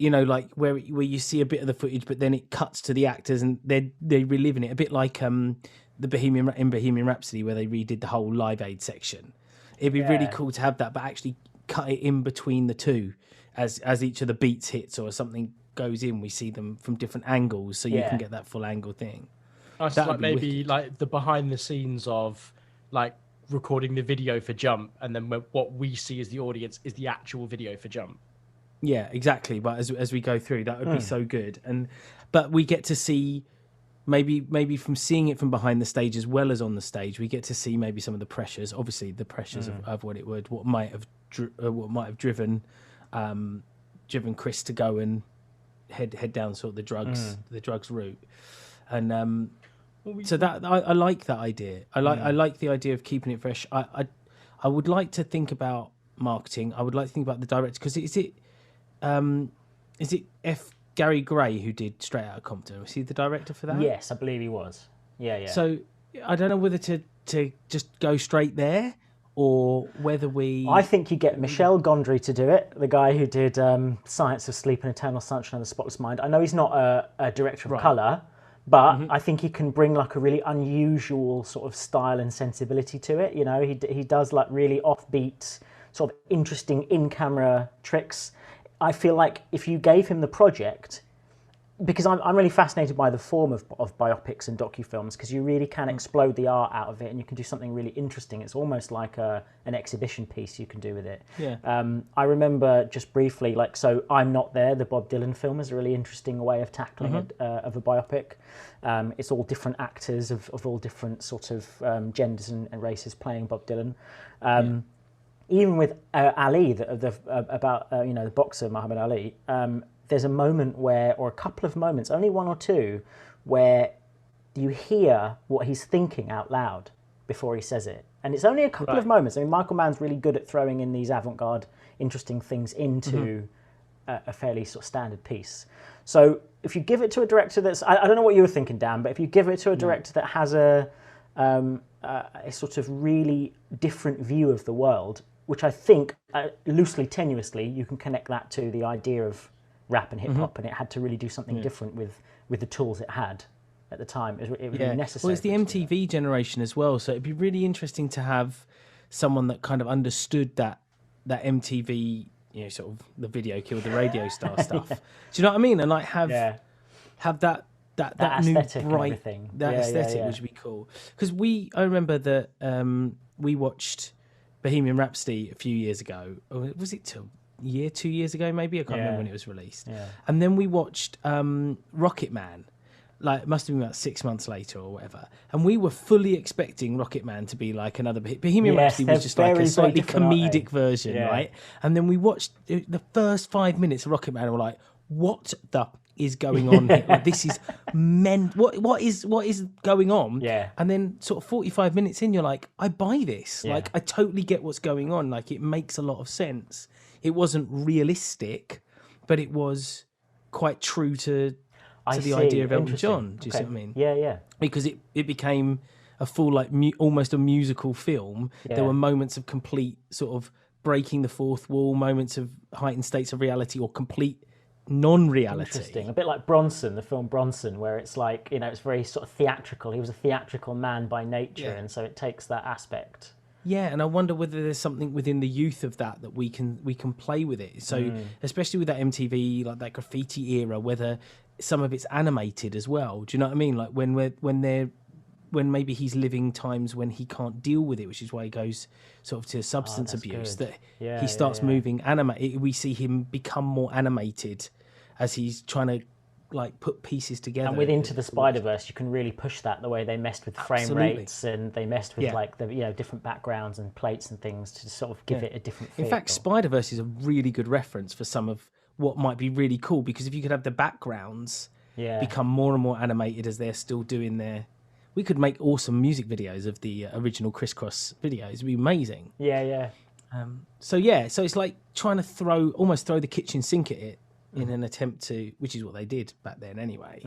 Speaker 1: like where you see a bit of the footage, but then it cuts to the actors and they reliving it, a bit like the Bohemian Rhapsody, where they redid the whole Live Aid section. It'd be really cool to have that, but actually cut it in between the two, as each of the beats hits or something goes in, we see them from different angles, so you can get that full angle thing.
Speaker 4: Nice, like maybe wicked. Like the behind the scenes of like recording the video for Jump, and then what we see as the audience is the actual video for Jump. Yeah,
Speaker 1: exactly. But as we go through, that would be so good. But we get to see maybe from seeing it from behind the stage as well as on the stage, we get to see maybe some of the pressures. Obviously, the pressures of what might have driven Kriss to go and head down sort of the drugs route, and so that I like that idea. I like the idea of keeping it fresh. I would like to think about marketing. I would like to think about the director, because is it Gary Gray who did Straight Outta Compton? Was he the director for that?
Speaker 2: Yes, I believe he was. Yeah.
Speaker 1: So I don't know whether to just go straight there, or whether
Speaker 2: I think you get Michel Gondry to do it, the guy who did Science of Sleep and Eternal Sunshine of the Spotless Mind. I know he's not a director of colour, but I think he can bring like a really unusual sort of style and sensibility to it. You know, he does like really offbeat, sort of interesting in-camera tricks. I feel like if you gave him the project, because I'm really fascinated by the form of biopics and docufilms, because you really can explode the art out of it, and you can do something really interesting. It's almost like an exhibition piece you can do with it.
Speaker 1: Yeah.
Speaker 2: I remember just briefly, like, so I'm Not There, the Bob Dylan film, is a really interesting way of tackling it, of a biopic. It's all different actors of all different sort of genders and races playing Bob Dylan. Even with Ali, the boxer Muhammad Ali, there's a moment where, or a couple of moments, only one or two, where you hear what he's thinking out loud before he says it. And it's only a couple of moments. I mean, Michael Mann's really good at throwing in these avant-garde, interesting things into a fairly sort of standard piece. So if you give it to a director that's, I don't know what you were thinking, Dan, but if you give it to a director that has a sort of really different view of the world, which I think, loosely, tenuously, you can connect that to the idea of rap and hip hop, and it had to really do something different with the tools it had at the time. It was really necessary.
Speaker 1: Well, it's the MTV generation as well, so it'd be really interesting to have someone that kind of understood that MTV, you know, sort of the video killed the radio star stuff. Do you know what I mean? And like have that new bright aesthetic, which would be cool. Because I remember that we watched Bohemian Rhapsody a few years ago. Or was it 2 years ago maybe? I can't remember when it was released. And then we watched Rocket Man. Like, it must have been about 6 months later or whatever. And we were fully expecting Rocket Man to be like another... Bohemian Rhapsody was just like a slightly comedic version, right? And then we watched the first 5 minutes of Rocket Man and we're like, what the is going on here? Like, this is what is going on? And then sort of 45 minutes in, you're like, I buy this. Like, I totally get what's going on. Like, it makes a lot of sense. It wasn't realistic, but it was quite true to the idea of Elton John. Do you see what I mean?
Speaker 2: Yeah.
Speaker 1: Because it became a full, like, almost a musical film. There were moments of complete sort of breaking the fourth wall, moments of heightened states of reality or complete non-reality.
Speaker 2: Interesting. A bit like Bronson, the film Bronson, where it's like, you know, it's very sort of theatrical. He was a theatrical man by nature, and so it takes that aspect.
Speaker 1: Yeah, and I wonder whether there's something within the youth of that we can play with it. So especially with that MTV, like that graffiti era, whether some of it's animated as well. Do you know what I mean? Like when maybe he's living times when he can't deal with it, which is why he goes sort of to substance abuse.
Speaker 2: Good.
Speaker 1: That he starts moving we see him become more animated as he's trying to like put pieces together.
Speaker 2: And with Into the Spider-Verse, you can really push that, the way they messed with frame rates and they messed with like the different backgrounds and plates and things to sort of give it a different feel.
Speaker 1: In fact, Spider-Verse is a really good reference for some of what might be really cool, because if you could have the backgrounds become more and more animated as they're still doing their... We could make awesome music videos of the original Criss-Cross videos. It'd be amazing.
Speaker 2: Yeah.
Speaker 1: So it's like trying to throw the kitchen sink at it in an attempt to, which is what they did back then anyway.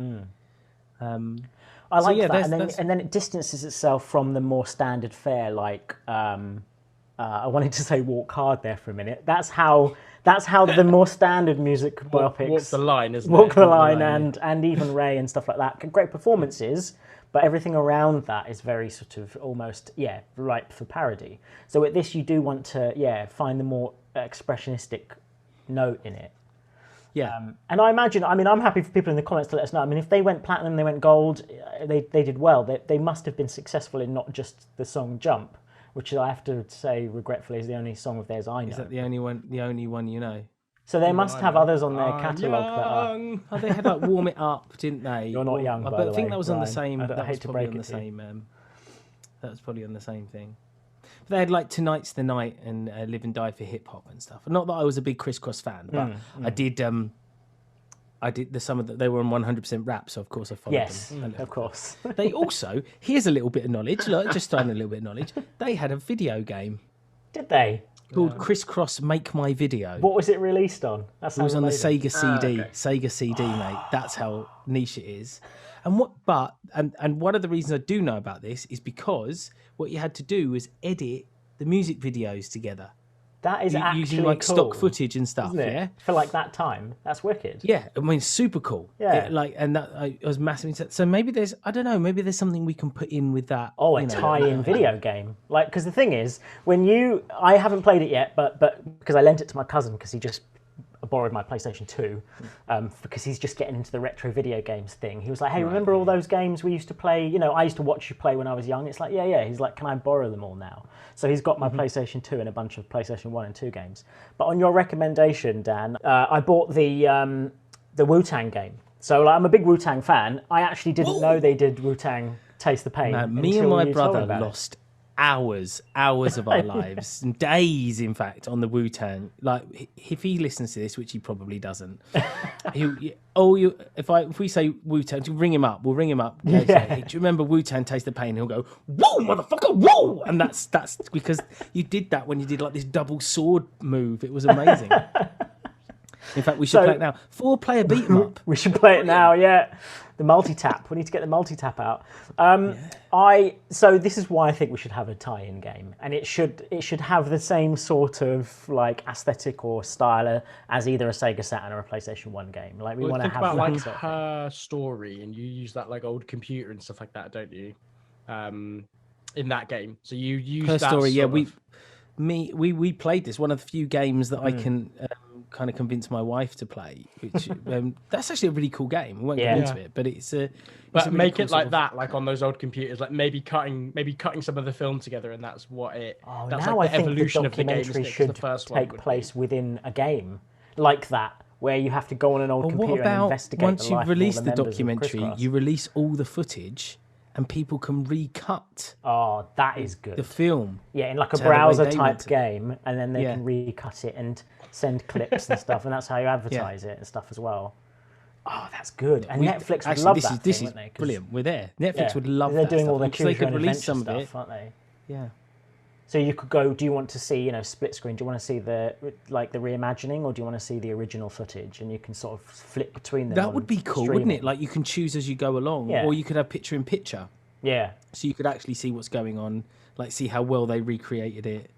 Speaker 2: I like that, and then it distances itself from the more standard fare. Like I wanted to say Walk Hard there for a minute. That's how the more standard music biopics
Speaker 1: walk the line, isn't
Speaker 2: Walk the Line, and even Ray and stuff like that. Great performances, but everything around that is very sort of almost ripe for parody. So with this, you do want to find the more expressionistic note in it. And I imagine, I'm happy for people in the comments to let us know. I mean, if they went platinum, they went gold, they did well. They must have been successful in not just the song Jump, which I have to say regretfully is the only song of theirs I know.
Speaker 1: Is that the only one you know?
Speaker 2: So they must have others on their catalogue that are.
Speaker 1: Oh, they had like Warm It Up, didn't they?
Speaker 2: You're not young,
Speaker 1: But
Speaker 2: by
Speaker 1: I
Speaker 2: the
Speaker 1: think
Speaker 2: way,
Speaker 1: that was on the
Speaker 2: Ryan.
Speaker 1: same.
Speaker 2: I
Speaker 1: That
Speaker 2: hate
Speaker 1: was
Speaker 2: to
Speaker 1: probably
Speaker 2: break
Speaker 1: on the
Speaker 2: it to you.
Speaker 1: same. That was probably on the same thing. But they had like Tonight's the Night and Live and Die for Hip Hop and stuff. Not that I was a big Criss-Cross fan, but I did. I did some of they were on 100% rap, so of course I followed them.
Speaker 2: Of course.
Speaker 1: They also, here's a little bit of knowledge, like, just throwing a little bit of knowledge. They had a video game
Speaker 2: Did they?
Speaker 1: called Criss-Cross Make My Video.
Speaker 2: What was it released on? That
Speaker 1: It was
Speaker 2: sounds
Speaker 1: on
Speaker 2: amazing.
Speaker 1: the Sega CD.
Speaker 3: okay.
Speaker 1: Sega CD, mate. That's how niche it is. And one of the reasons I do know about this is because what you had to do was edit the music videos together.
Speaker 2: That is actually
Speaker 1: using like
Speaker 2: cool,
Speaker 1: stock footage and stuff,
Speaker 2: isn't it?
Speaker 1: yeah.
Speaker 2: For like that time, that's wicked.
Speaker 1: Yeah, I mean, super cool.
Speaker 2: Yeah.
Speaker 1: And that I was massively. So maybe there's, I don't know, maybe there's something we can put in with that.
Speaker 2: Oh, a
Speaker 1: you know,
Speaker 2: tie-in video game. Like, because the thing is, I haven't played it yet, but because I lent it to my cousin because he just borrowed my PlayStation 2, because he's just getting into the retro video games thing. He was like, hey, remember all those games we used to play? You know, I used to watch you play when I was young. It's like, yeah. He's like, can I borrow them all now? So he's got my PlayStation 2 and a bunch of PlayStation 1 and 2 games. But on your recommendation, Dan, I bought the Wu-Tang game. So like, I'm a big Wu-Tang fan. I actually didn't know they did Wu-Tang Taste the Pain.
Speaker 1: Me and my
Speaker 2: until you told me
Speaker 1: brother
Speaker 2: about it.
Speaker 1: lost hours of our lives, and days, in fact, on the Wu-Tang. Like, if he listens to this, which he probably doesn't, if we say Wu-Tang, ring him up. We'll ring him up. Okay,
Speaker 2: Yeah.
Speaker 1: say, do you remember Wu-Tang Taste the Pain? He'll go, whoa, motherfucker, whoa! And that's because you did that when you did like this double sword move. It was amazing. In fact, we should play it now. 4-player beat 'em up.
Speaker 2: We should play it now, yeah. The multi-tap. We need to get the multi-tap out. So this is why I think we should have a tie-in game, and it should have the same sort of like aesthetic or style as either a Sega Saturn or a PlayStation 1 game. Like we want to
Speaker 4: think
Speaker 2: have
Speaker 4: about
Speaker 2: that
Speaker 4: like
Speaker 2: sort of thing.
Speaker 4: her story, and you use that like old computer and stuff like that, don't you? In that game, so you use
Speaker 1: Her
Speaker 4: that
Speaker 1: story, yeah.
Speaker 4: sort of-
Speaker 1: We played this. One of the few games that I can kind of convince my wife to play. Which that's actually a really cool game. We won't
Speaker 2: Yeah.
Speaker 1: get into it, but it's a.
Speaker 4: But
Speaker 1: a really
Speaker 4: make
Speaker 1: cool
Speaker 4: it
Speaker 1: sort
Speaker 4: like
Speaker 1: of-
Speaker 4: that, like on those old computers, like maybe cutting some of the film together, and that's what it.
Speaker 2: Oh,
Speaker 4: that's
Speaker 2: now
Speaker 4: like
Speaker 2: I
Speaker 4: the
Speaker 2: think the
Speaker 4: evolution of the game.
Speaker 2: documentary
Speaker 4: isn't it? 'Cause
Speaker 2: should
Speaker 4: the first one
Speaker 2: take
Speaker 4: would be-
Speaker 2: place within a game like that, where you have to go on an old
Speaker 1: Well,
Speaker 2: computer
Speaker 1: what
Speaker 2: and
Speaker 1: about
Speaker 2: investigate
Speaker 1: once
Speaker 2: the
Speaker 1: you've
Speaker 2: life of all
Speaker 1: released the
Speaker 2: members of
Speaker 1: documentary,
Speaker 2: Criss-Cross.
Speaker 1: you release all the footage, and people can recut
Speaker 2: Oh, that is good.
Speaker 1: the film.
Speaker 2: Yeah, in like a
Speaker 1: to how the way
Speaker 2: browser
Speaker 1: they
Speaker 2: type
Speaker 1: want it.
Speaker 2: game, and then they
Speaker 1: Yeah.
Speaker 2: can recut it and send clips and stuff, and that's how you advertise it and stuff as well. Oh, that's good. And Netflix would love
Speaker 1: this
Speaker 2: that.
Speaker 1: is this
Speaker 2: thing,
Speaker 1: is
Speaker 2: wouldn't they? 'Cause,
Speaker 1: brilliant. We're there. Netflix
Speaker 2: yeah,
Speaker 1: would love
Speaker 2: they're
Speaker 1: that
Speaker 2: doing
Speaker 1: stuff
Speaker 2: all their
Speaker 1: because they
Speaker 2: choose your
Speaker 1: could
Speaker 2: own
Speaker 1: release
Speaker 2: adventure
Speaker 1: some of
Speaker 2: stuff,
Speaker 1: it.
Speaker 2: aren't they?
Speaker 1: Yeah.
Speaker 2: So you could go. Do you want to see, split screen? Do you want to see the reimagining, or do you want to see the original footage? And you can sort of flip between them.
Speaker 1: That
Speaker 2: on
Speaker 1: would be cool,
Speaker 2: streaming.
Speaker 1: wouldn't it? Like you can choose as you go along,
Speaker 2: Yeah.
Speaker 1: or you could have picture in picture,
Speaker 2: Yeah,
Speaker 1: so you could actually see what's going on, like see how well they recreated it.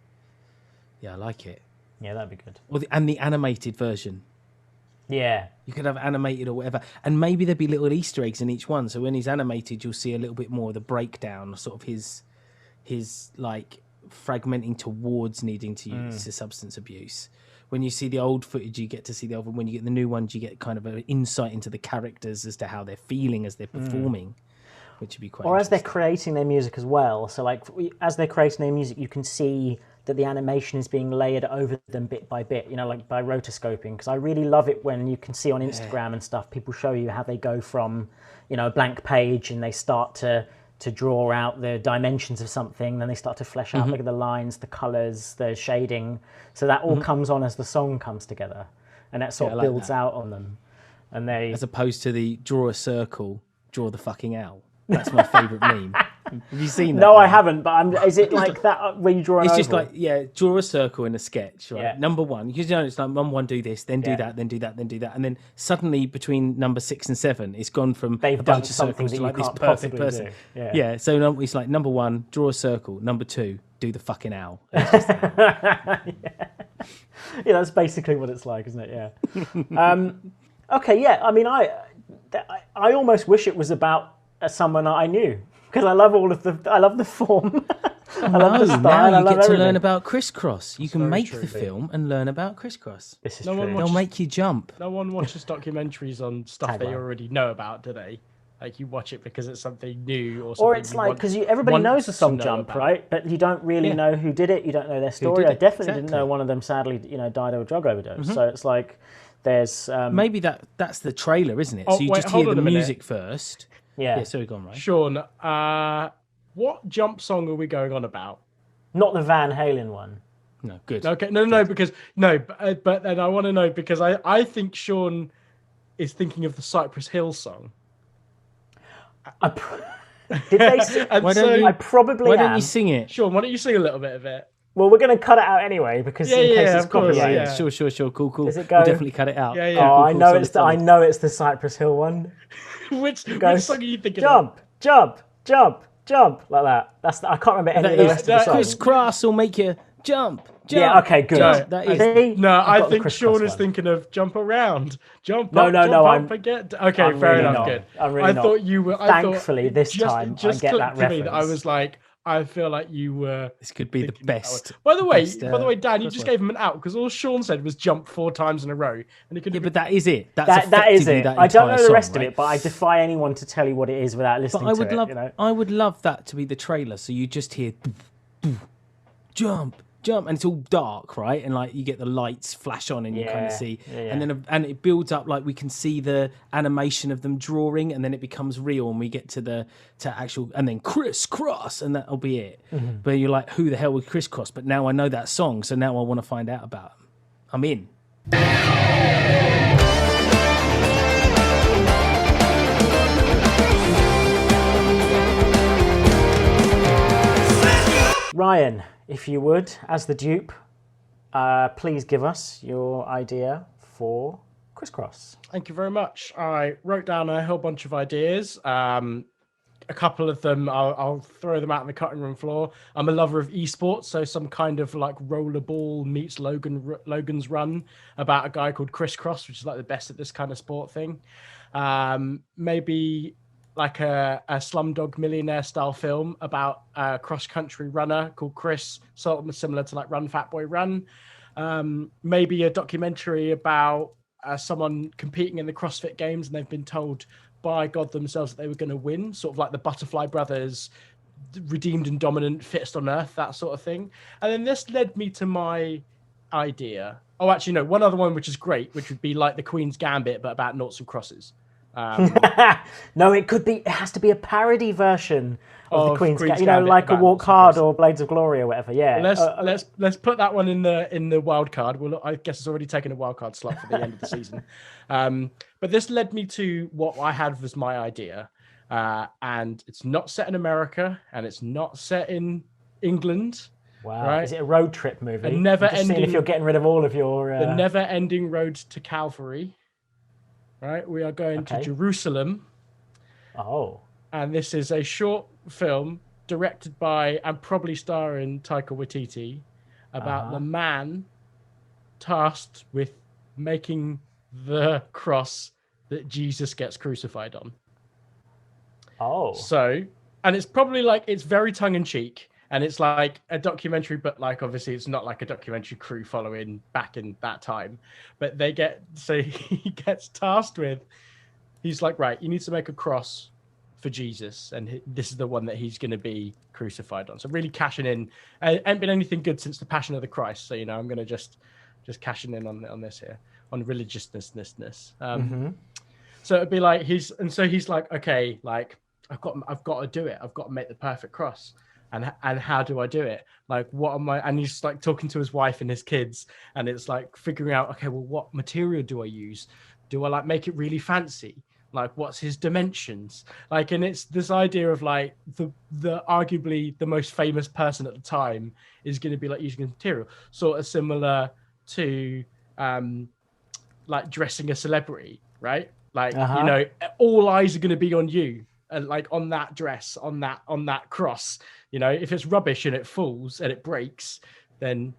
Speaker 1: Yeah, I like it.
Speaker 2: yeah, that'd be good.
Speaker 1: Or and the animated version.
Speaker 2: Yeah,
Speaker 1: You could have animated or whatever, and maybe there'd be little Easter eggs in each one. So when he's animated, you'll see a little bit more of the breakdown, sort of his like fragmenting towards needing to use the substance abuse. When you see the old footage, you get to see the old one. When you get the new ones, you get kind of an insight into the characters as to how they're feeling as they're performing, which would be quite.
Speaker 2: or as they're
Speaker 1: interesting.
Speaker 2: creating their music as well. So like as they're creating their music, you can see that the animation is being layered over them bit by bit, like by rotoscoping. Because I really love it when you can see on Instagram and stuff, people show you how they go from, a blank page and they start to draw out the dimensions of something, then they start to flesh out like the lines, the colors, the shading. So that all comes on as the song comes together, and that sort
Speaker 1: I
Speaker 2: of
Speaker 1: like
Speaker 2: builds
Speaker 1: that.
Speaker 2: out on them. And they
Speaker 1: As opposed to the draw a circle, draw the fucking owl. That's my favourite meme. Have you seen that?
Speaker 2: No, I haven't. But is it like that where you draw an
Speaker 1: It's just
Speaker 2: oval?
Speaker 1: like, draw a circle in a sketch, right?
Speaker 2: Yeah.
Speaker 1: Number one, because it's like number one, do this, then do
Speaker 2: Yeah.
Speaker 1: that, then do that, then do that. And then suddenly between number 6 and 7, it's gone from
Speaker 2: They've
Speaker 1: a
Speaker 2: done
Speaker 1: bunch of
Speaker 2: something
Speaker 1: circles
Speaker 2: that
Speaker 1: to
Speaker 2: you
Speaker 1: like this
Speaker 2: can't
Speaker 1: perfect
Speaker 2: possibly
Speaker 1: person.
Speaker 2: do. Yeah.
Speaker 1: So it's like number one, draw a circle. Number 2, do the fucking owl.
Speaker 2: Yeah, that's basically what it's like, isn't it? Yeah. Okay, yeah. I mean, I almost wish it was about someone I knew, because I love I love the form. I love the style.
Speaker 1: Now
Speaker 2: I
Speaker 1: you
Speaker 2: love
Speaker 1: get to
Speaker 2: everything.
Speaker 1: learn about Criss-Cross. You can
Speaker 4: very
Speaker 1: make
Speaker 4: true,
Speaker 1: the
Speaker 4: Pete.
Speaker 1: film and learn about Criss-Cross.
Speaker 2: This is
Speaker 4: No one
Speaker 2: true.
Speaker 4: watches-
Speaker 1: They'll make you jump.
Speaker 4: No one watches documentaries on stuff they
Speaker 2: Tagline.
Speaker 4: already know about, do they? Like you watch it because it's something new or something.
Speaker 2: Or it's like because everybody knows the song "Jump," right? But you don't really know who did it. You don't know their story. I definitely didn't know one of them. Sadly, died of a drug overdose. So it's like there's
Speaker 1: maybe that's the trailer, isn't it? So you just hear the music first.
Speaker 2: Yeah.
Speaker 1: Sorry, go on, right?
Speaker 4: Sean, what Jump song are we going on about?
Speaker 2: Not the Van Halen one.
Speaker 1: No, good.
Speaker 4: Okay, but then I want to know because I think Sean is thinking of the Cypress Hill song.
Speaker 2: Did they sing? I probably
Speaker 1: Why don't you sing it?
Speaker 4: Sean, why don't you sing a little bit of it?
Speaker 2: Well, we're going to cut it out anyway because in case it's copyrighted.
Speaker 1: Yeah, sure, cool.
Speaker 2: Does it go?
Speaker 1: We'll definitely cut it out.
Speaker 4: Yeah.
Speaker 2: Oh, I know it's the Cypress Hill one.
Speaker 4: Which song are you thinking
Speaker 2: of? Jump, like that. I can't remember any of the rest of the songs.
Speaker 1: Criss-Cross will make you jump.
Speaker 2: Yeah, okay, good.
Speaker 4: I think Sean is thinking of Jump Around. Jump up,
Speaker 2: I'm
Speaker 4: forget. Okay, fair enough, good.
Speaker 2: I'm really not.
Speaker 4: Thought you were.
Speaker 2: Thankfully, this time I get that reference.
Speaker 4: I was like, I feel like you were.
Speaker 1: This could be the best.
Speaker 4: By the way, Dan, you just gave him an out because all Sean said was jump 4 times in a row, and he could.
Speaker 1: Yeah, but that is it.
Speaker 2: That is it. I don't know the rest of it, but I defy anyone to tell you what it is without listening to it.
Speaker 1: I would love that to be the trailer, so you just hear jump, and it's all dark, right? And like you get the lights flash on, and you kind of see, and then it builds up like we can see the animation of them drawing, and then it becomes real, and we get to actual, and then Criss-Cross, and that'll be it. Mm-hmm. But you're like, who the hell was Criss-Cross? But now I know that song, so now I want to find out about them. I'm in.
Speaker 2: Ryan, if you would, as the dupe, please give us your idea for Criss-Cross.
Speaker 4: Thank you very much. I wrote down a whole bunch of ideas. A couple of them, I'll throw them out on the cutting room floor. I'm a lover of esports, so some kind of like rollerball meets Logan's Run about a guy called Criss-Cross, which is like the best at this kind of sport thing. Maybe like a Slumdog Millionaire style film about a cross-country runner called Chris, sort of similar to like Run Fat Boy Run. Maybe a documentary about someone competing in the CrossFit Games and they've been told by God themselves that they were going to win, sort of like the Butterfly Brothers, redeemed and dominant, fittest on earth, that sort of thing. And then this led me to my idea. Oh, actually, no, one other one which is great, which would be like the Queen's Gambit, but about noughts and crosses.
Speaker 2: No, it has to be a parody version of the Queen's Gambit, like a Walk Hard or Blades of Glory or whatever. Yeah,
Speaker 4: let's put that one in the wild card. Well, I guess it's already taken a wild card slot for the end of the season. But this led me to what I had as my idea, and it's not set in America and it's not set in England.
Speaker 2: Wow,
Speaker 4: right?
Speaker 2: Is it a road trip movie?
Speaker 4: Seeing
Speaker 2: if you're getting rid of all of your
Speaker 4: the never-ending road to Calvary. Right, we are going to Jerusalem.
Speaker 2: Oh.
Speaker 4: And this is a short film directed by and probably starring Taika Waititi about the man tasked with making the cross that Jesus gets crucified on.
Speaker 2: Oh.
Speaker 4: So, and it's probably like, it's very tongue-in-cheek. And it's like a documentary, but like obviously it's not like a documentary crew following back in that time. But he gets tasked with, he's like, right, you need to make a cross for Jesus, and this is the one that he's going to be crucified on. So really cashing in. Ain't been anything good since the Passion of the Christ. So I'm going to just cashing in on this here, on religiousness. So it'd be like he's like, okay, like I've got to do it. I've got to make the perfect cross. And how do I do it? Like, what am I? And he's like talking to his wife and his kids, and it's like figuring out, okay, well, what material do I use? Do I like make it really fancy? Like, what's his dimensions? Like, and it's this idea of like the arguably the most famous person at the time is going to be like using the material, sort of similar to like dressing a celebrity, right? Like, all eyes are going to be on you. Like on that dress, on that cross, if it's rubbish and it falls and it breaks, then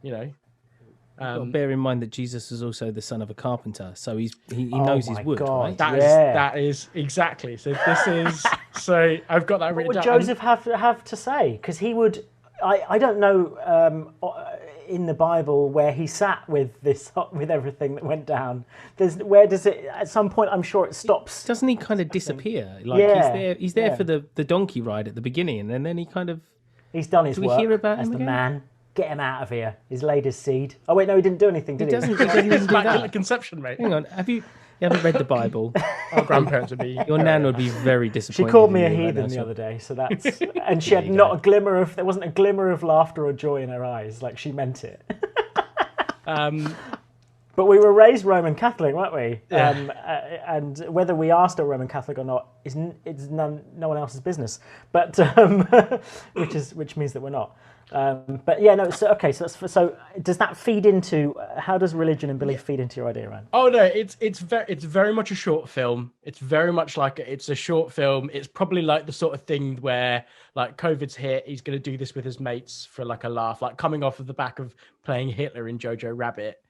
Speaker 1: bear in mind that Jesus was also the son of a carpenter, so he knows his wood.
Speaker 2: God.
Speaker 1: Right?
Speaker 4: That is exactly. So this is so I've got that written down.
Speaker 2: What would Joseph have to say? Because he would. I don't know. in the Bible where he sat with everything that went down? At some point, I'm sure it stops.
Speaker 1: Doesn't he kind of disappear? Like he's there for the donkey ride at the beginning, and then he kind of...
Speaker 2: He's done his
Speaker 1: Do we
Speaker 2: work
Speaker 1: hear about
Speaker 2: as
Speaker 1: him
Speaker 2: the
Speaker 1: again?
Speaker 2: man. Get him out of here. He's laid his seed. Oh wait, no, he didn't do anything, did he?
Speaker 1: He doesn't even do
Speaker 4: Immaculate
Speaker 1: that.
Speaker 4: conception, mate.
Speaker 1: Hang on, you haven't read the Bible?
Speaker 4: Our grandparents would be.
Speaker 1: Your nan would be very
Speaker 2: She
Speaker 1: disappointed.
Speaker 2: called me a
Speaker 1: in you right
Speaker 2: heathen
Speaker 1: now,
Speaker 2: the
Speaker 1: so-
Speaker 2: other day, so that's and she had not a glimmer of there wasn't a glimmer of laughter or joy in her eyes, like she meant it. But we were raised Roman Catholic, weren't we?
Speaker 4: Yeah.
Speaker 2: And whether we are still Roman Catholic or not it's no one else's business. But which means that we're not. But yeah, no. So okay, so does that feed into how does religion and belief feed into your idea, Ryan?
Speaker 4: Oh no, it's very much a short film. It's very much like it's a short film. It's probably like the sort of thing where like COVID's hit, he's going to do this with his mates for like a laugh, like coming off of the back of playing Hitler in Jojo Rabbit.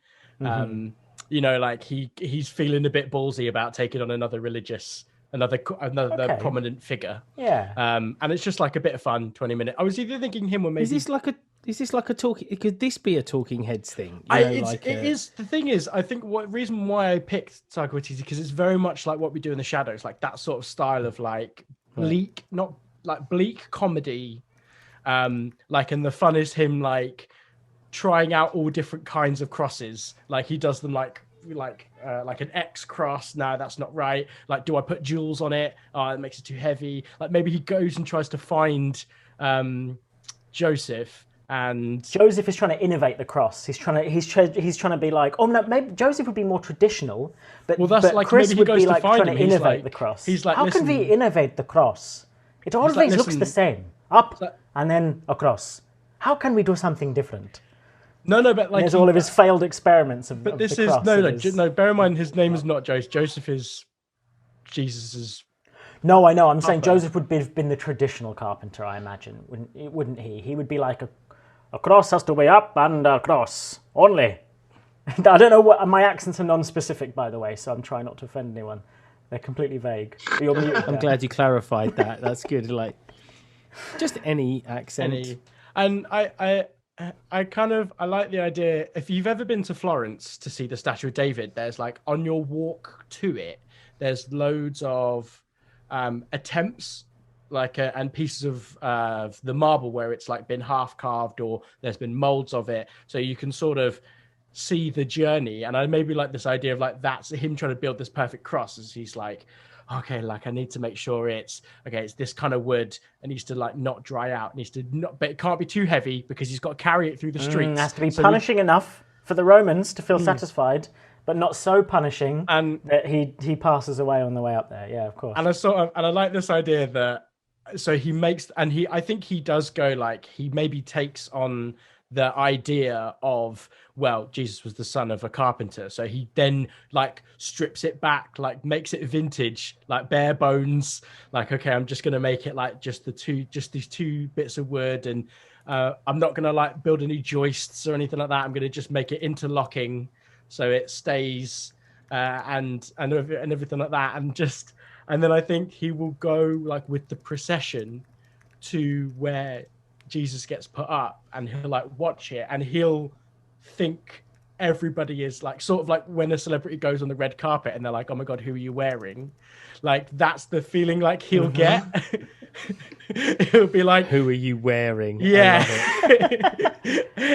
Speaker 4: You know, like he's feeling a bit ballsy about taking on another prominent figure.
Speaker 2: Yeah.
Speaker 4: And it's just like a bit of fun, 20-minute. I was either thinking him or maybe
Speaker 1: Is this like a talking? Could this be a Talking Heads thing?
Speaker 4: It is. The thing is, I think reason why I picked Taika Waititi because it's very much like what we do in the shadows, like that sort of style of like bleak, not like bleak comedy. Like, and the fun is him like trying out all different kinds of crosses. Like he does them like an X cross. No, that's not right. Like, do I put jewels on it? Oh, it makes it too heavy. Like maybe he goes and tries to find Joseph. And
Speaker 2: Joseph is trying to innovate the cross. He's trying to be like, oh no, maybe Joseph would be more traditional, but
Speaker 4: like
Speaker 2: Chris
Speaker 4: maybe he
Speaker 2: would
Speaker 4: goes
Speaker 2: be
Speaker 4: to
Speaker 2: like
Speaker 4: find
Speaker 2: trying
Speaker 4: him.
Speaker 2: to innovate the cross.
Speaker 4: He's like,
Speaker 2: how can we innovate the cross? It always looks the same, up and then across. How can we do something different?
Speaker 4: No, but like
Speaker 2: and there's all of his failed experiments of.
Speaker 4: But
Speaker 2: of
Speaker 4: this
Speaker 2: the
Speaker 4: is
Speaker 2: cross.
Speaker 4: no. Bear in mind, his name is not Joseph. Joseph is Jesus's.
Speaker 2: No, I know. I'm saying Joseph would have been the traditional carpenter. I imagine, wouldn't he? He would be like a cross has to be up and a cross only. I don't know what my accents are non-specific, by the way, so I'm trying not to offend anyone. They're completely vague. You're muted.
Speaker 1: I'm glad you clarified that. That's good. Like, just any accent.
Speaker 4: And I like the idea. If you've ever been to Florence to see the Statue of David, there's like on your walk to it, there's loads of attempts, like and pieces of the marble where it's like been half carved or there's been molds of it, so you can sort of see the journey. And I maybe like this idea of like that's him trying to build this perfect cross, as he's like, okay, like I need to make sure it's this kind of wood. It needs to like not dry out. But it can't be too heavy because he's got to carry it through the streets.
Speaker 2: It has to be punishing enough for the Romans to feel satisfied, but not so punishing that he passes away on the way up there. Yeah, of course.
Speaker 4: And I like this idea that I think he does go like he maybe takes on the idea of, well, Jesus was the son of a carpenter, so he then like strips it back, like makes it vintage, like bare bones, like, okay, I'm just gonna make it like just these two bits of wood, and I'm not gonna like build any joists or anything like that. I'm gonna just make it interlocking so it stays and everything like that, and then I think he will go like with the procession to where Jesus gets put up, and he'll like watch it, and he'll think everybody is like sort of like when a celebrity goes on the red carpet and they're like, oh my god, who are you wearing? Like that's the feeling like he'll get. He'll be like,
Speaker 1: who are you wearing?
Speaker 4: Yeah.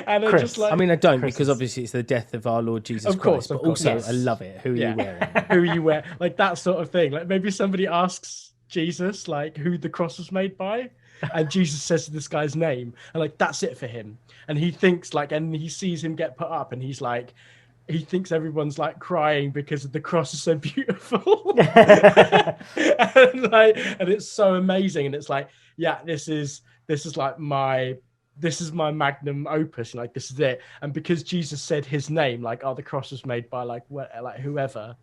Speaker 4: And
Speaker 2: Chris.
Speaker 4: just like,
Speaker 1: I mean, I don't, because obviously it's the death of our Lord Jesus Christ. But also,
Speaker 2: yes.
Speaker 1: I love it. Who are you wearing?
Speaker 4: who are you wearing? Like that sort of thing. Like maybe somebody asks Jesus like who the cross was made by, and Jesus says this guy's name, and like that's it for him. And he thinks like, and he sees him get put up, and he's like, he thinks everyone's like crying because the cross is so beautiful. and it's so amazing, and it's like, yeah, this is like my magnum opus, like this is it. And because Jesus said his name, like, oh, the cross was made by like whoever,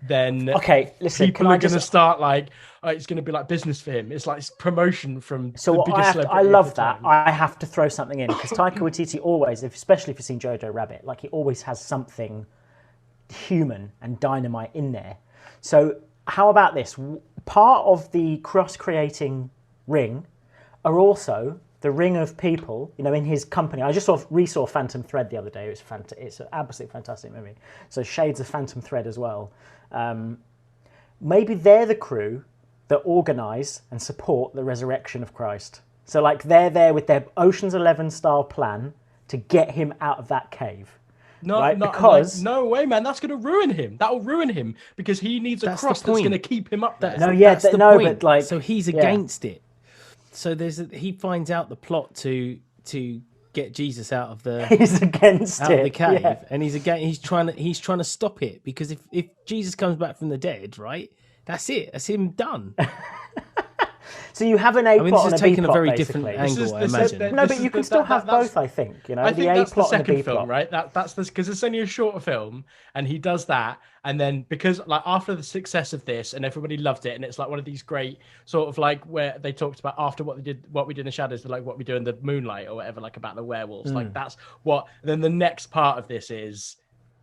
Speaker 4: then
Speaker 2: okay, listen,
Speaker 4: people are going to start like, oh, it's going to be like business for him. It's like promotion from
Speaker 2: so
Speaker 4: the biggest celebrity.
Speaker 2: I love
Speaker 4: of the
Speaker 2: that.
Speaker 4: time.
Speaker 2: I have to throw something in because Taika Waititi always, especially if you've seen Jojo Rabbit, like he always has something human and dynamite in there. So how about this? Part of the cross-creating ring are also the ring of people, in his company. I just saw Phantom Thread the other day. It's an absolutely fantastic movie. So shades of Phantom Thread as well. Maybe they're the crew that organise and support the resurrection of Christ. So like they're there with their Ocean's 11 style plan to get him out of that cave.
Speaker 4: No,
Speaker 2: right?
Speaker 4: Because no way, man. That's going to ruin him. That'll ruin him because he needs a cross that's going to keep him up there.
Speaker 1: That's the point. But like, so he's against it. So he finds out the plot to get Jesus out of the
Speaker 2: he's against
Speaker 1: out of the cave, and he's trying to stop it because if Jesus comes back from the dead, right, that's it. That's him done.
Speaker 2: So you have an A plot and a B plot.
Speaker 1: This is taking a very
Speaker 2: basically.
Speaker 1: different angle, I imagine.
Speaker 2: No, but you can still have both. I think
Speaker 4: I think
Speaker 2: the A
Speaker 4: that's
Speaker 2: plot
Speaker 4: the
Speaker 2: and the B
Speaker 4: second film,
Speaker 2: plot,
Speaker 4: right? That's because it's only a shorter film, and he does that, and then because like after the success of this, and everybody loved it, and it's like one of these great sort of like where they talked about after what we did in the shadows, like what we do in the moonlight or whatever, like about the werewolves. Like that's what. Then the next part of this is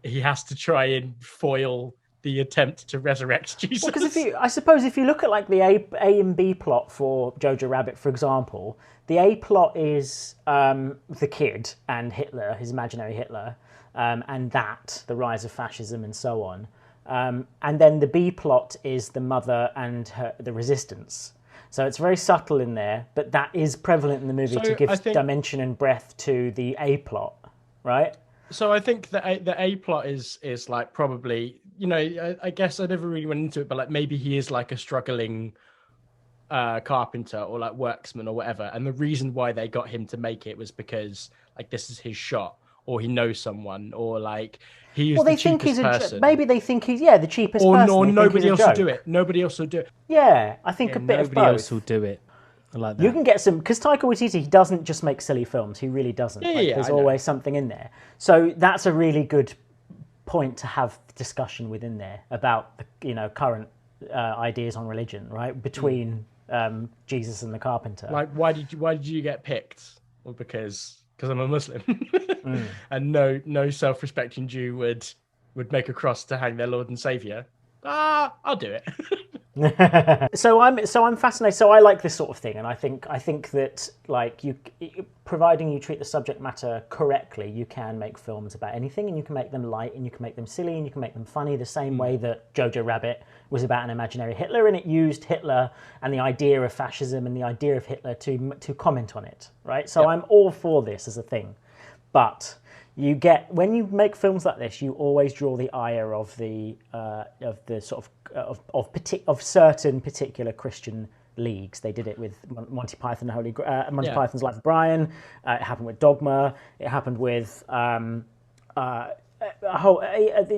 Speaker 4: he has to try and foil the attempt to resurrect Jesus.
Speaker 2: Because I suppose if you look at like the A and B plot for Jojo Rabbit, for example, the A plot is the kid and Hitler, his imaginary Hitler, and the rise of fascism and so on. And then the B plot is the mother and the resistance. So it's very subtle in there, but that is prevalent in the movie to give dimension and breadth to the A plot, right?
Speaker 4: So I think the A plot is like probably, I guess I never really went into it, but like maybe he is like a struggling carpenter or like worksman or whatever, and the reason why they got him to make it was because like this is his shot, or he knows someone, or like he is the cheapest person.
Speaker 2: Maybe they think he's the cheapest person.
Speaker 4: Or nobody else will do it. Nobody else will do it.
Speaker 2: Yeah, I think a bit of both.
Speaker 1: Nobody else will do it. I like that.
Speaker 2: You can get some, because Taika Waititi, he doesn't just make silly films. He really doesn't. There's always something in there. So that's a really good point to have discussion within there about the current ideas on religion, right? Between Jesus and the carpenter.
Speaker 4: Like, why did you get picked? Well, because I'm a Muslim, and no self-respecting Jew would make a cross to hang their Lord and Savior. I'll do it.
Speaker 2: So I'm fascinated. So I like this sort of thing, and I think that like providing you treat the subject matter correctly, you can make films about anything, and you can make them light, and you can make them silly, and you can make them funny. The same way that Jojo Rabbit was about an imaginary Hitler, and it used Hitler and the idea of fascism and the idea of Hitler to comment on it, right? So I'm all for this as a thing, but when you make films like this, you always draw the ire of the sort of certain particular Christian leagues. They did it with Monty Python and Python's Life of Brian. It happened with Dogma. It happened with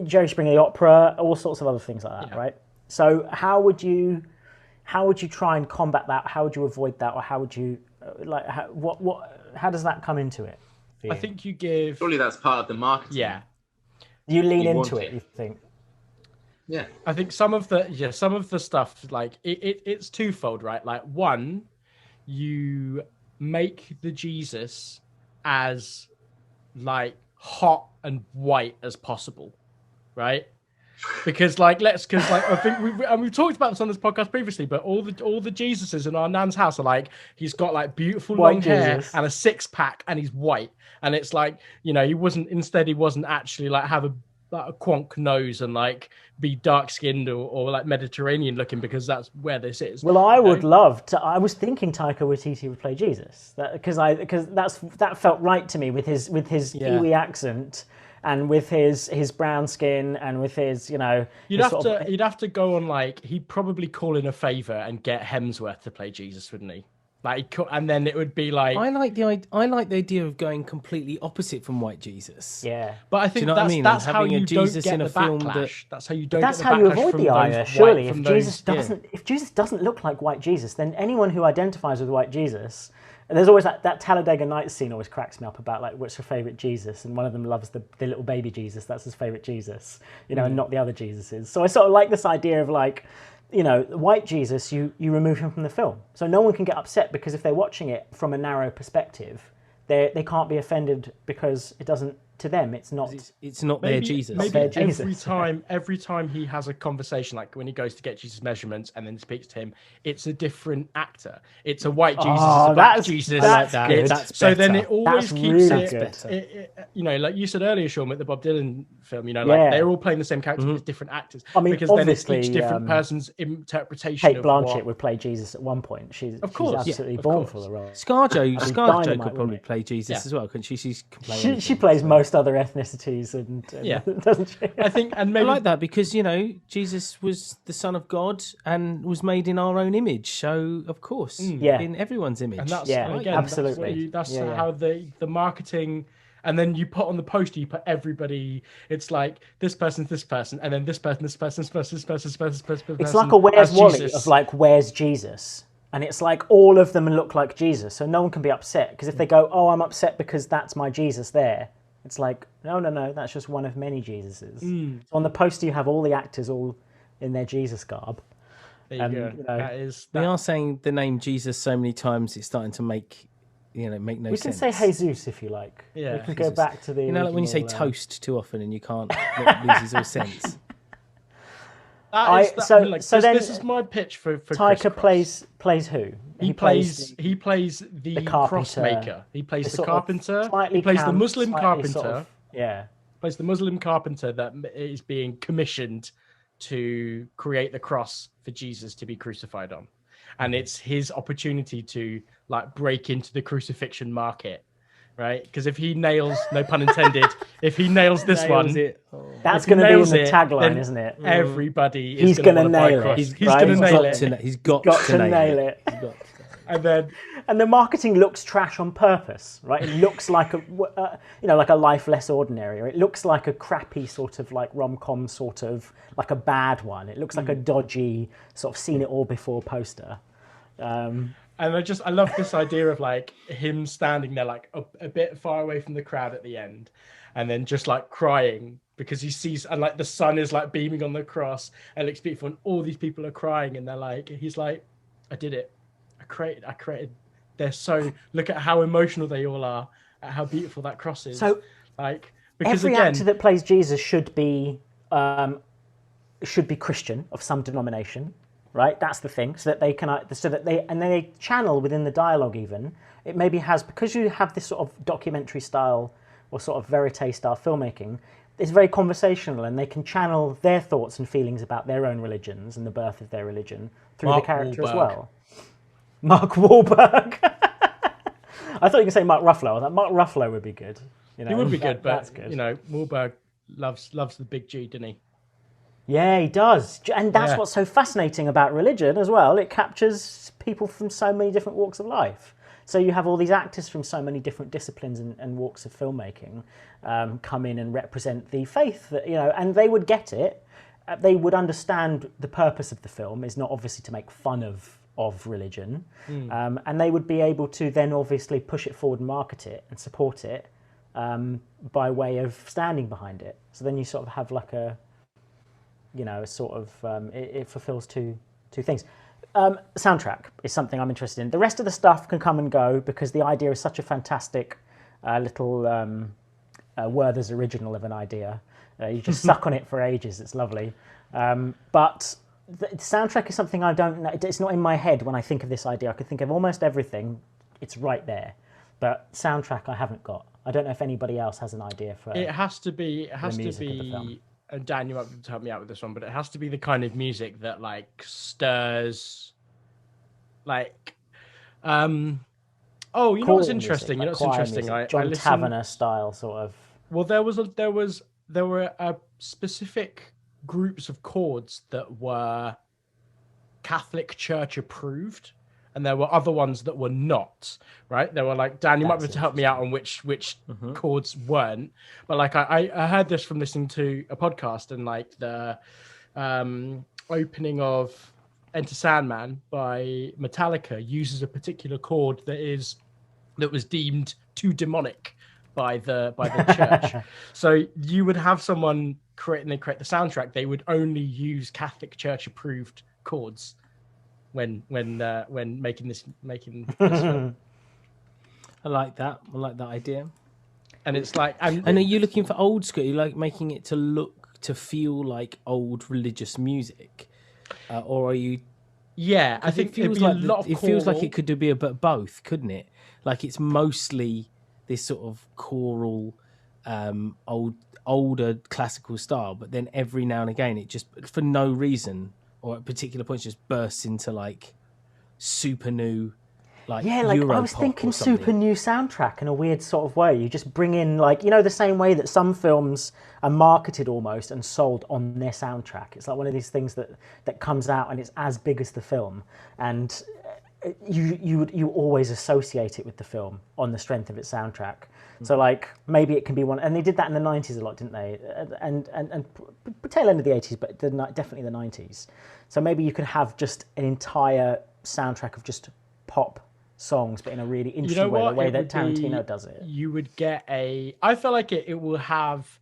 Speaker 2: Jerry Springer the Opera. All sorts of other things like that, right? So how would you try and combat that? How would you avoid that, or how would you how does that come into it?
Speaker 4: I think you give.
Speaker 3: Surely that's part of the marketing.
Speaker 4: Yeah.
Speaker 2: You lean into it. You think.
Speaker 3: Yeah.
Speaker 4: I think some of the stuff, like it's twofold, right? Like one, you make the Jesus as like hot and white as possible, right? Because I think we've talked about this on this podcast previously, but all the Jesuses in our nan's house are like, he's got like beautiful
Speaker 2: white
Speaker 4: long hair
Speaker 2: Jesus.
Speaker 4: and a 6-pack, and he's white, and it's like, he wasn't actually like have a quonk nose and like be dark skinned or like Mediterranean looking, because that's where this is.
Speaker 2: Well, I would love to. I was thinking Taika Waititi would play Jesus, because that felt right to me with his Kiwi accent. And with his brown skin, and with his, you'd
Speaker 4: have to go on, like, he'd probably call in a favour and get Hemsworth to play Jesus, wouldn't he? Like, and then it would be like,
Speaker 1: I like the idea of going completely opposite from White Jesus.
Speaker 2: Yeah,
Speaker 4: but I think that's how you don't get the backlash. That's how you don't.
Speaker 2: That's
Speaker 4: get the
Speaker 2: how you
Speaker 4: backlash
Speaker 2: avoid
Speaker 4: from
Speaker 2: the ire.
Speaker 4: those
Speaker 2: Surely,
Speaker 4: white,
Speaker 2: if Jesus doesn't look like White Jesus, then anyone who identifies with White Jesus. And there's always that Talladega Nights scene always cracks me up about like what's your favourite Jesus, and one of them loves the little baby Jesus. That's his favourite Jesus, and not the other Jesuses. So I sort of like this idea of like, White Jesus, you remove him from the film, so no one can get upset, because if they're watching it from a narrow perspective, they can't be offended because it doesn't to them, it's not.
Speaker 1: It's not their Jesus.
Speaker 2: Maybe their Jesus.
Speaker 4: every time he has a conversation, like when he goes to get Jesus' measurements and then speaks to him, it's a different actor. It's a white Jesus, it's a black Jesus.
Speaker 1: I like that.
Speaker 2: Good.
Speaker 1: That's
Speaker 4: so
Speaker 1: better.
Speaker 4: then it always
Speaker 2: That's
Speaker 4: keeps
Speaker 2: really
Speaker 4: it,
Speaker 2: good.
Speaker 4: you know, like you said earlier, Sean, with the Bob Dylan film, you know, like they're all playing the same character with different actors.
Speaker 2: I mean,
Speaker 4: because then it's
Speaker 2: obviously,
Speaker 4: each different person's interpretation
Speaker 2: Kate
Speaker 4: of
Speaker 2: Blanchett
Speaker 4: what...
Speaker 2: would play Jesus at one point. She's
Speaker 4: course,
Speaker 2: absolutely
Speaker 4: of
Speaker 2: born
Speaker 4: course.
Speaker 2: for the role.
Speaker 1: ScarJo
Speaker 2: Dynamite,
Speaker 1: could probably
Speaker 2: wouldn't
Speaker 1: play Jesus as well, couldn't she? She can play
Speaker 2: She
Speaker 1: anything,
Speaker 2: plays
Speaker 1: so.
Speaker 2: most other ethnicities, and doesn't she?
Speaker 4: I think, and maybe
Speaker 1: I like that because, you know, Jesus was the Son of God and was made in our own image. So, of course, in everyone's image.
Speaker 4: And that's,
Speaker 2: Yeah,
Speaker 4: again,
Speaker 2: absolutely.
Speaker 4: That's how the marketing, and then you put on the poster, you put everybody. It's like this person's this person, and then this person, this person, this person, this person, this person, this person.
Speaker 2: It's like a Where's
Speaker 4: as
Speaker 2: Wally
Speaker 4: Jesus.
Speaker 2: of like Where's Jesus, and it's like all of them look like Jesus, so no one can be upset because if they go, oh, I'm upset because that's my Jesus there. It's like, no, that's just one of many Jesuses. So on the poster, you have all the actors all in their Jesus garb.
Speaker 4: There you go.
Speaker 2: You know,
Speaker 1: We are saying the name Jesus so many times, it's starting to make no sense.
Speaker 2: we can say Jesus if you like.
Speaker 4: Yeah,
Speaker 2: we can go back to the.
Speaker 1: You know, like when you say
Speaker 2: original,
Speaker 1: toast too often and you can't, it loses all sense.
Speaker 4: This is my pitch for
Speaker 2: Taika
Speaker 4: Kriss-Kross.
Speaker 2: plays who?
Speaker 4: He plays the
Speaker 2: carpenter.
Speaker 4: cross maker. He plays the
Speaker 2: sort of
Speaker 4: carpenter.
Speaker 2: slightly
Speaker 4: He plays the
Speaker 2: camp,
Speaker 4: Muslim
Speaker 2: slightly
Speaker 4: carpenter.
Speaker 2: sort of- yeah.
Speaker 4: Plays the Muslim carpenter that is being commissioned to create the cross for Jesus to be crucified on, and it's his opportunity to like break into the crucifixion market, right? Because if he nails, no pun intended, if he nails this one,
Speaker 2: That's going to be in the tagline,
Speaker 4: then
Speaker 2: isn't it?
Speaker 4: Everybody
Speaker 2: He's
Speaker 4: is going to
Speaker 2: nail
Speaker 4: nail
Speaker 2: it.
Speaker 4: He's
Speaker 2: Right?
Speaker 4: going to nail it.
Speaker 1: He's got
Speaker 2: to nail it.
Speaker 4: And then
Speaker 2: And the marketing looks trash on purpose, right? It looks like like a life less ordinary, or it looks like a crappy sort of like rom-com sort of like a bad one. It looks like a dodgy sort of seen it all before poster.
Speaker 4: And I love this idea of like him standing there like a bit far away from the crowd at the end, and then just like crying because he sees, and like the sun is like beaming on the cross and it looks beautiful, and all these people are crying, and he's like, I did it. I created. They're so, look at how emotional they all are, at how beautiful that cross is.
Speaker 2: So
Speaker 4: like, because
Speaker 2: every
Speaker 4: again,
Speaker 2: actor that plays Jesus should be Christian of some denomination, right? That's the thing. So that they can, they channel within the dialogue. Even it maybe has, because you have this sort of documentary style or sort of verite style filmmaking. It's very conversational, and they can channel their thoughts and feelings about their own religions and the birth of their religion through
Speaker 4: Mark
Speaker 2: the character as
Speaker 4: Wahlberg.
Speaker 2: well. Mark Wahlberg. I thought you could say Mark Ruffalo. I thought Mark Ruffalo would be good. You know,
Speaker 4: he would be good, but
Speaker 2: that's good.
Speaker 4: you know, Wahlberg loves the big G, didn't he?
Speaker 2: Yeah, he does. And that's
Speaker 4: Yeah.
Speaker 2: what's so fascinating about religion as well. It captures people from so many different walks of life. So you have all these actors from so many different disciplines and walks of filmmaking come in and represent the faith that, you know, and they would get it. They would understand the purpose of the film is not obviously to make fun of religion. And they would be able to then obviously push it forward and market it and support it by way of standing behind it. So then you sort of have like a, you know, a sort of, it fulfills two things. Soundtrack is something I'm interested in. The rest of the stuff can come and go because the idea is such a fantastic little Werther's original of an idea. You just suck on it for ages. It's lovely. But the soundtrack is something I don't know. It's not in my head when I think of this idea. I could think of almost everything. It's right there. But soundtrack I haven't got. I don't know if anybody else has an idea for
Speaker 4: It has to be,
Speaker 2: music of the film.
Speaker 4: and Dan, you might have to help me out with this one, but it has to be the kind of music that like stirs, like, you know what's interesting? You know what's interesting?
Speaker 2: John
Speaker 4: I listened,
Speaker 2: Taverner style sort of.
Speaker 4: Well, there were specific groups of chords that were Catholic Church approved, and there were other ones that were not. Right? There were like, Dan, you might be able to help me out on which chords weren't. But like I heard this from listening to a podcast, and like the opening of Enter Sandman by Metallica uses a particular chord that was deemed too demonic by the church. So you would have someone create the soundtrack. They would only use Catholic Church approved chords when making this film.
Speaker 1: I like that. I like that idea.
Speaker 4: And it's like,
Speaker 1: And are you looking for old school? You like making it to feel like old religious music, or are you?
Speaker 4: Yeah, I think
Speaker 1: it feels
Speaker 4: it'd be
Speaker 1: like
Speaker 4: a lot of
Speaker 1: it feels like
Speaker 4: choral.
Speaker 1: it could be a bit both, couldn't it? Like it's mostly this sort of choral, older classical style, but then every now and again it just for no reason or at particular points just bursts into like super new, like
Speaker 2: Yeah, like
Speaker 1: Euro
Speaker 2: I was
Speaker 1: pop
Speaker 2: thinking
Speaker 1: or something.
Speaker 2: super new soundtrack in a weird sort of way. You just bring in like, you know, the same way that some films are marketed almost and sold on their soundtrack. It's like one of these things that comes out and it's as big as the film, and you always associate it with the film on the strength of its soundtrack. So like maybe it can be one, and they did that in the 90s a lot, didn't they? And tail end of the 80s, but definitely the 90s. So maybe you could have just an entire soundtrack of just pop songs, but in a really interesting way, the way that Tarantino does it.
Speaker 4: You would get I feel like it will have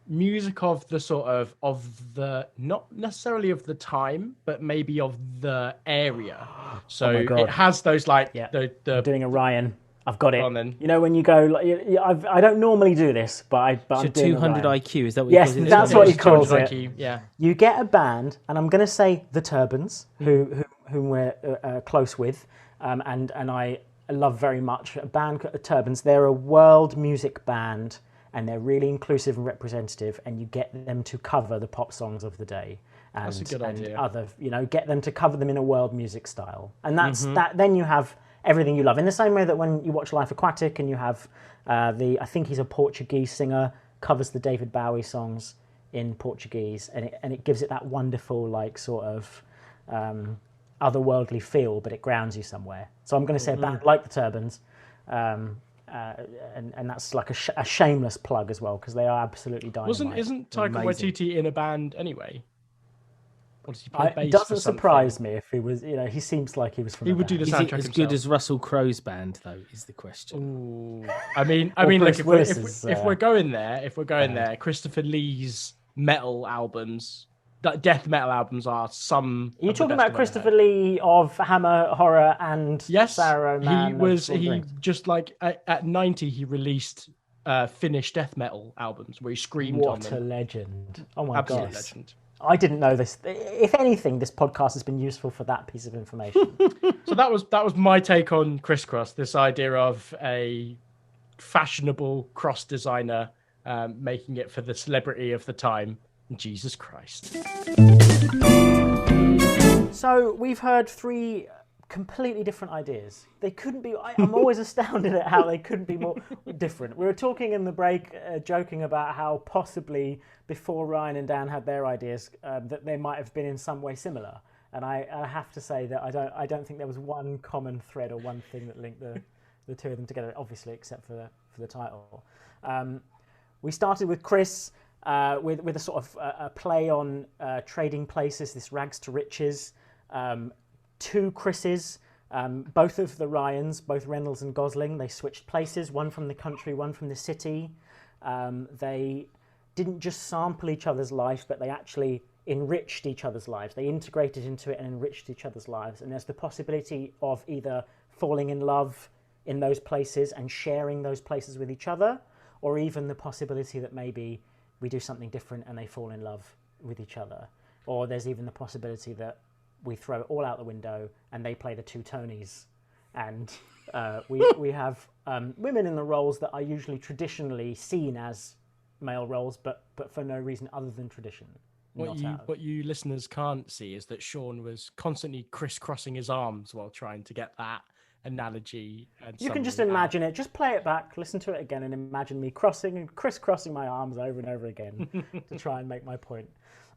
Speaker 4: music of the sort of the, not necessarily of the time, but maybe of the area. So it has those like the
Speaker 2: I'm doing a Ryan. I've got it.
Speaker 4: Go on then.
Speaker 2: You know when you go, like, I don't normally do this, but I'm doing
Speaker 1: 200
Speaker 2: a Ryan.
Speaker 1: IQ, is that what
Speaker 2: Yes,
Speaker 1: he calls it?
Speaker 2: that's what he calls it.
Speaker 4: IQ, yeah.
Speaker 2: You get a band, and I'm going to say the Turbans, whom we're close with, and I love very much. A band, Turbans, they're a world music band, and they're really inclusive and representative, and you get them to cover the pop songs of the day. And,
Speaker 4: That's a good idea.
Speaker 2: Other, get them to cover them in a world music style. And that's that. Then you have everything you love. In the same way that when you watch Life Aquatic and you have I think he's a Portuguese singer, covers the David Bowie songs in Portuguese, and it gives it that wonderful, like, sort of otherworldly feel, but it grounds you somewhere. So I'm going to say a band like the Turbans, and that's like a shameless plug as well, because they are absolutely dynamite.
Speaker 4: Isn't Taika Waititi in a band anyway? Or does he play bass?
Speaker 2: It doesn't surprise me if he was. He seems like he was from.
Speaker 4: He would do the
Speaker 1: Is
Speaker 4: soundtrack
Speaker 1: it as
Speaker 4: himself.
Speaker 1: good as Russell Crowe's band, though? Is the question.
Speaker 4: Ooh. I mean,
Speaker 2: Bruce
Speaker 4: look,
Speaker 2: Willis's,
Speaker 4: if we're going there, Christopher Lee's metal albums, death metal albums are some.
Speaker 2: Are you talking about Christopher Lee of Hammer Horror and Sarah Man?
Speaker 4: He just like at 90 he released Finnish death metal albums where he screamed on them.
Speaker 2: What a legend! Oh my
Speaker 4: Absolute
Speaker 2: god,
Speaker 4: legend.
Speaker 2: I didn't know this. If anything, this podcast has been useful for that piece of information.
Speaker 4: So that was my take on Criss-Cross. This idea of a fashionable cross designer making it for the celebrity of the time. Jesus Christ.
Speaker 2: So we've heard 3 completely different ideas. They couldn't be. I'm always astounded at how they couldn't be more different. We were talking in the break, joking about how possibly before Ryan and Dan had their ideas, that they might have been in some way similar. And I have to say that I don't think there was one common thread or one thing that linked the two of them together. Obviously, except for the title. We started with Chris. With a sort of a play on trading places, this rags to riches. 2 Chris's, both of the Ryans, both Reynolds and Gosling, they switched places, one from the country, one from the city. They didn't just sample each other's life, but they actually enriched each other's lives. They integrated into it and enriched each other's lives. And there's the possibility of either falling in love in those places and sharing those places with each other, or even the possibility that maybe we do something different and they fall in love with each other. Or there's even the possibility that we throw it all out the window and they play the 2 Tonys. And we have women in the roles that are usually traditionally seen as male roles, but for no reason other than tradition.
Speaker 4: What you listeners can't see is that Sean was constantly crisscrossing his arms while trying to get that analogy. And
Speaker 2: you can just imagine it. Just play it back, listen to it again, and imagine me crisscrossing my arms over and over again to try and make my point.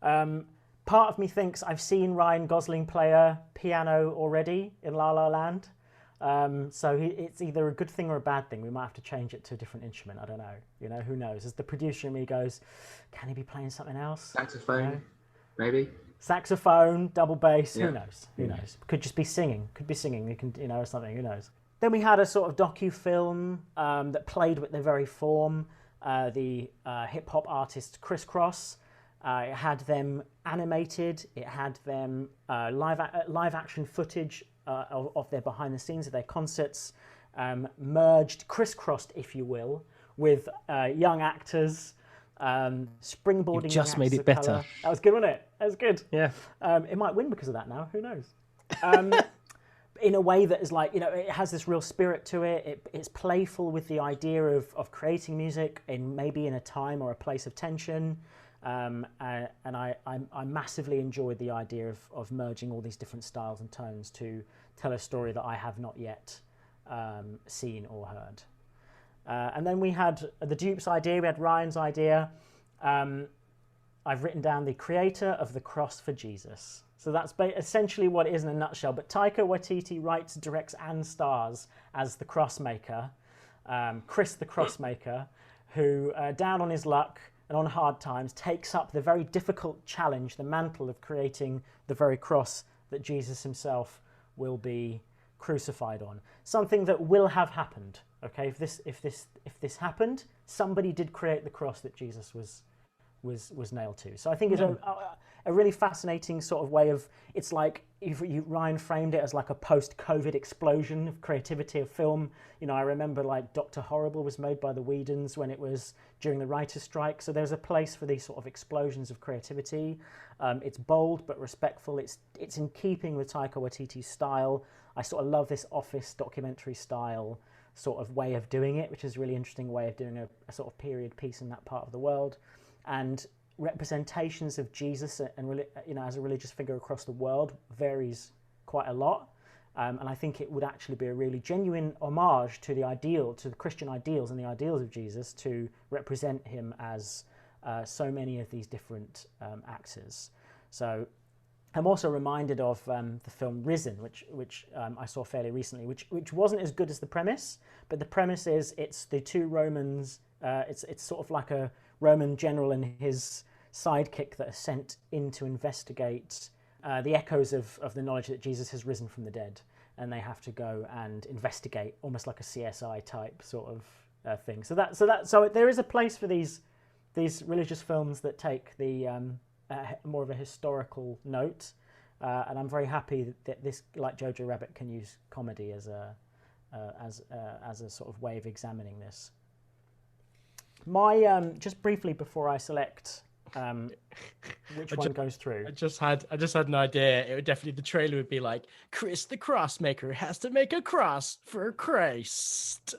Speaker 2: Part of me thinks I've seen Ryan Gosling play a piano already in La La Land. So it's either a good thing or a bad thing. We might have to change it to a different instrument. I don't know. Who knows? As the producer in me goes, can he be playing something else?
Speaker 3: Saxophone, maybe.
Speaker 2: Saxophone, double bass.
Speaker 3: Yeah.
Speaker 2: Who knows? Who knows? Could just be singing. Could be singing. You can, or something. Who knows? Then we had a sort of docu-film that played with the very form. The hip hop artist Criss-Kross. It had them animated. It had them live action footage of their behind the scenes of their concerts, merged, criss-crossed, if you will, with young actors, springboarding.
Speaker 1: You've just
Speaker 2: young
Speaker 1: made
Speaker 2: actors
Speaker 1: it
Speaker 2: of
Speaker 1: better.
Speaker 2: colour. That was good, wasn't it? That was good.
Speaker 1: Yeah.
Speaker 2: It might win because of that now. Who knows? In a way that is like, it has this real spirit to it. It's playful with the idea of creating music maybe in a time or a place of tension. And I massively enjoyed the idea of merging all these different styles and tones to tell a story that I have not yet seen or heard. And then we had the Dupe's idea, we had Ryan's idea. I've written down the creator of the cross for Jesus. So that's essentially what it is in a nutshell. But Taika Waititi writes, directs, and stars as the cross maker, Kriss the cross maker, who, down on his luck and on hard times, takes up the very difficult challenge, the mantle of creating the very cross that Jesus himself will be crucified on. Something that will have happened. Okay, if this happened, somebody did create the cross that Jesus was nailed to. So I think it's a really fascinating sort of way of, it's like Ryan framed it as like a post-COVID explosion of creativity of film. I remember like Dr. Horrible was made by the Whedons when it was during the writer's strike. So there's a place for these sort of explosions of creativity. It's bold but respectful. It's in keeping with Taika Waititi's style. I sort of love this Office documentary style sort of way of doing it, which is a really interesting way of doing a sort of period piece in that part of the world. And representations of Jesus and as a religious figure across the world varies quite a lot, and I think it would actually be a really genuine homage to the Christian ideals and the ideals of Jesus to represent him as so many of these different actors. So I'm also reminded of the film Risen, which I saw fairly recently, which wasn't as good as the premise, but the premise is it's the two Romans. It's sort of like a Roman general and his sidekick that are sent in to investigate the echoes of the knowledge that Jesus has risen from the dead, and they have to go and investigate, almost like a CSI type sort of thing. So there is a place for these religious films that take the more of a historical note, and I'm very happy that this, like Jojo Rabbit, can use comedy as a sort of way of examining this. My just briefly before I select which one goes through.
Speaker 4: I just had an idea. It would definitely, the trailer would be like, Kriss the cross maker has to make a cross for Christ.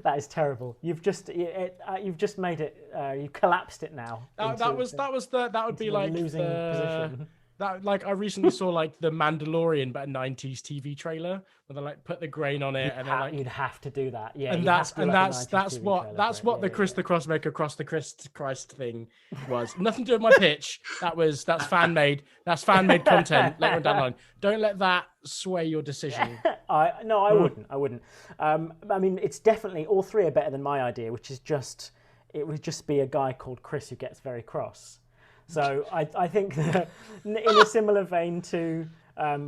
Speaker 2: That is terrible. You've just made it. You collapsed it now.
Speaker 4: That would be like
Speaker 2: losing position.
Speaker 4: That, like, I recently saw like the Mandalorian, but a 90s TV trailer where they like put the grain on it, and then like
Speaker 2: you'd have to do that. Yeah,
Speaker 4: and that's what the Kriss the Crossmaker Cross the Christ thing was. Nothing to do with my pitch. That's fan made. That's fan made content. Later on down the line. Don't let that sway your decision.
Speaker 2: I wouldn't. I mean, it's definitely, all three are better than my idea, which is it would just be a guy called Chris who gets very cross. So I think that in a similar vein to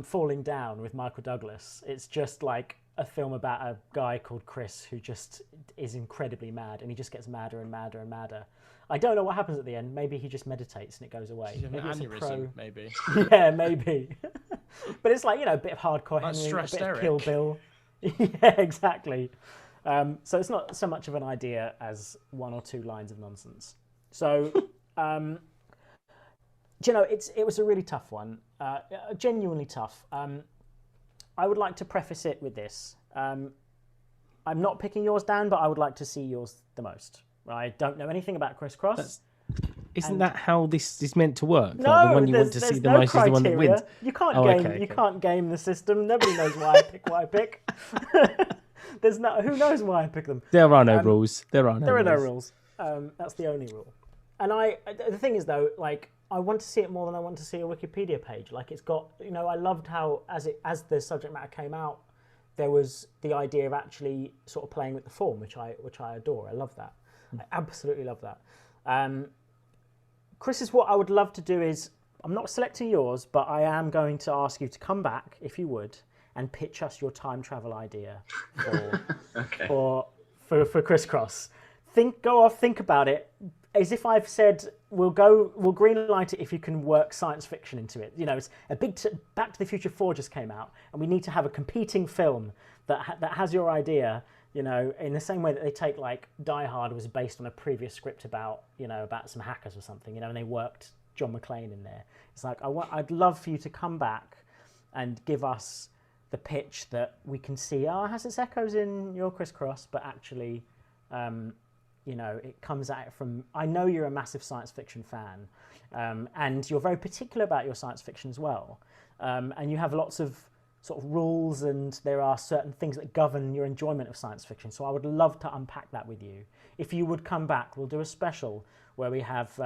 Speaker 2: Falling Down with Michael Douglas, it's just like a film about a guy called Chris who just is incredibly mad, and he just gets madder and madder and madder. I don't know what happens at the end. Maybe he just meditates and it goes away.
Speaker 4: Maybe it's aneurysm, maybe.
Speaker 2: Yeah, maybe. But it's like, a bit of hardcore Henry, a bit of Kill Bill. Yeah, exactly. So it's not so much of an idea as one or two lines of nonsense. So... it was a really tough one, genuinely tough. I would like to preface it with this. I'm not picking yours, Dan, but I would like to see yours the most. I don't know anything about Criss-Cross.
Speaker 1: Isn't that how this is meant to work?
Speaker 2: No,
Speaker 1: like the one you want to see the most
Speaker 2: criteria.
Speaker 1: is the one that wins.
Speaker 2: You can't You can't game the system. Nobody knows why I pick what I pick. Who knows why I pick them?
Speaker 1: There are no rules. There are no
Speaker 2: rules. That's the only rule. And the thing is though, like, I want to see it more than I want to see a Wikipedia page. Like, it's got, I loved how as the subject matter came out, there was the idea of actually sort of playing with the form, which I adore. I love that. I absolutely love that. Chris, is what I would love to do is, I'm not selecting yours, but I am going to ask you to come back, if you would, and pitch us your time travel idea for Criss-Cross. Think about it. as if I've said we'll greenlight it if you can work science fiction into it. You know, it's a big Back to the Future 4 just came out, and we need to have a competing film that has your idea. You know, in the same way that they take like Die Hard was based on a previous script about some hackers or something. You know, and they worked John McClane in there. It's like I'd love for you to come back and give us the pitch that we can see. Oh, it has its echoes in your Criss-Cross, but actually. You know, it comes at it from. I know you're a massive science fiction fan, and you're very particular about your science fiction as well. And you have lots of sort of rules, and there are certain things that govern your enjoyment of science fiction. So I would love to unpack that with you. If you would come back, we'll do a special where we have,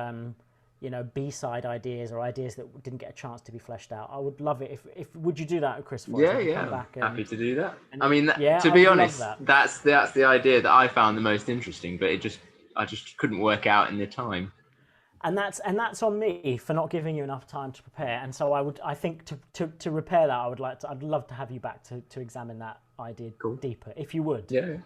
Speaker 2: B-side ideas or ideas that didn't get a chance to be fleshed out. I would love it. If would you do that, Chris? For us?
Speaker 3: Yeah.
Speaker 2: Come back
Speaker 3: happy to do that. I mean, to be honest, that's the idea that I found the most interesting, but I just couldn't work out in the time.
Speaker 2: And that's on me for not giving you enough time to prepare. And so I think to repair that, I'd love to have you back to examine that idea deeper, if you would.
Speaker 3: Yeah.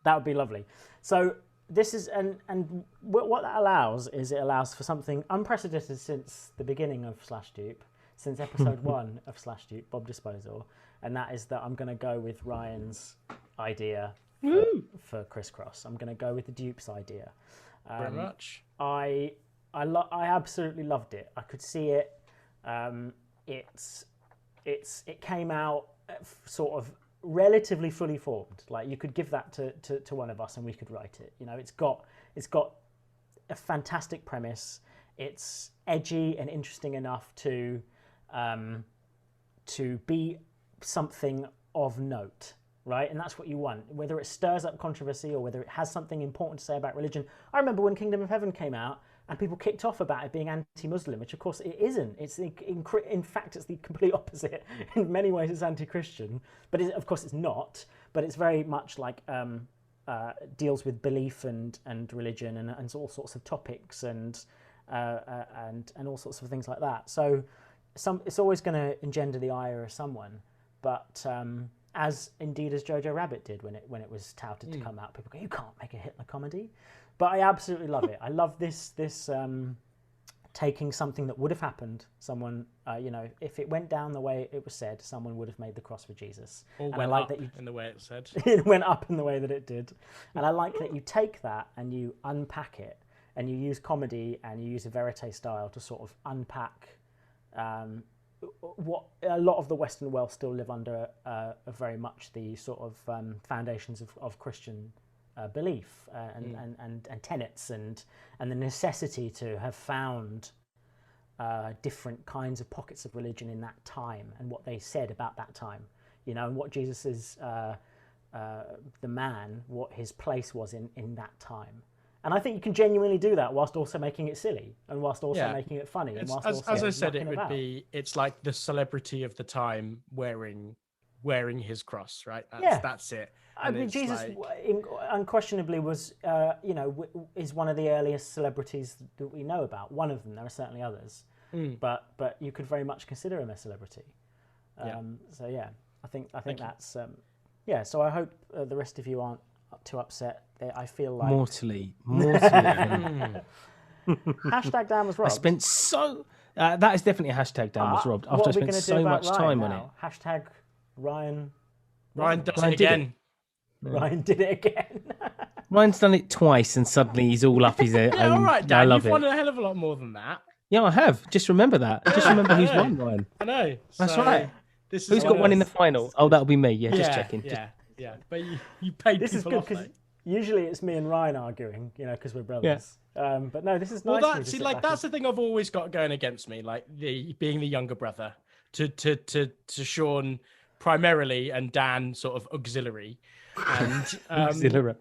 Speaker 2: That would be lovely. So this is and what that allows is it allows for something unprecedented since the beginning of /Dupe, since episode 1 of /Dupe, Bob Disposal, and that is that I'm going to go with Ryan's idea for Criss-Cross. I'm going to go with the Dupe's idea.
Speaker 4: Very much.
Speaker 2: I absolutely loved it. I could see it. It came out sort of relatively fully formed. Like you could give that to one of us and we could write it. You know, it's got a fantastic premise. It's edgy and interesting enough to be something of note, right? And that's what you want, whether it stirs up controversy or whether it has something important to say about religion. I remember when Kingdom of Heaven came out and people kicked off about it being anti-Muslim, which of course it isn't. It's in fact, it's the complete opposite. In many ways, it's anti-Christian, but of course it's not. But it's very much like deals with belief and religion and all sorts of topics and all sorts of things like that. So it's always going to engender the ire of someone, but as Jojo Rabbit did when it was touted to come out, people go, "You can't make a Hitler comedy." But I absolutely love it. I love this taking something that would have happened. Someone, if it went down the way it was said, someone would have made the cross for Jesus.
Speaker 4: Or
Speaker 2: and
Speaker 4: went
Speaker 2: I like
Speaker 4: up
Speaker 2: that
Speaker 4: in the way it said.
Speaker 2: It went up in the way that it did. And I like that you take that and you unpack it, and you use comedy and you use a verite style to sort of unpack what a lot of the Western world still live under, very much the sort of foundations of Christian belief and tenets and the necessity to have found different kinds of pockets of religion in that time and what they said about that time, and what Jesus is, the man, what his place was in that time. And I think you can genuinely do that whilst also making it silly and whilst also making it funny. And whilst
Speaker 4: as I said, it would be, it's like the celebrity of the time wearing his cross, right? That's it.
Speaker 2: I mean, Jesus unquestionably was, is one of the earliest celebrities that we know about. One of them. There are certainly others, but you could very much consider him a celebrity. So yeah, I think that's So I hope the rest of you aren't too upset. I feel like
Speaker 1: mortally.
Speaker 2: Hashtag Dan was robbed.
Speaker 1: I spent that is definitely a hashtag Dan was robbed. After I spent so much time on it.
Speaker 2: Hashtag Ryan.
Speaker 4: Ryan does it again.
Speaker 2: Ryan did it again.
Speaker 1: Ryan's done it twice, and suddenly he's all up his own.
Speaker 4: All right, Dan,
Speaker 1: I love
Speaker 4: you've won a hell of a lot more than that.
Speaker 1: Yeah, I have. Just remember that. Just remember who's won, Ryan.
Speaker 4: I know.
Speaker 1: That's right. Who's got one in the final? Oh, that'll be me. Yeah, just checking.
Speaker 4: Yeah. But you paid
Speaker 2: this
Speaker 4: people
Speaker 2: is good because usually it's me and Ryan arguing, because we're brothers.
Speaker 1: Yeah.
Speaker 2: But no, this is nice.
Speaker 4: That's the thing I've always got going against me, like being the younger brother to Sean primarily and Dan sort of auxiliary. And
Speaker 1: auxiliary.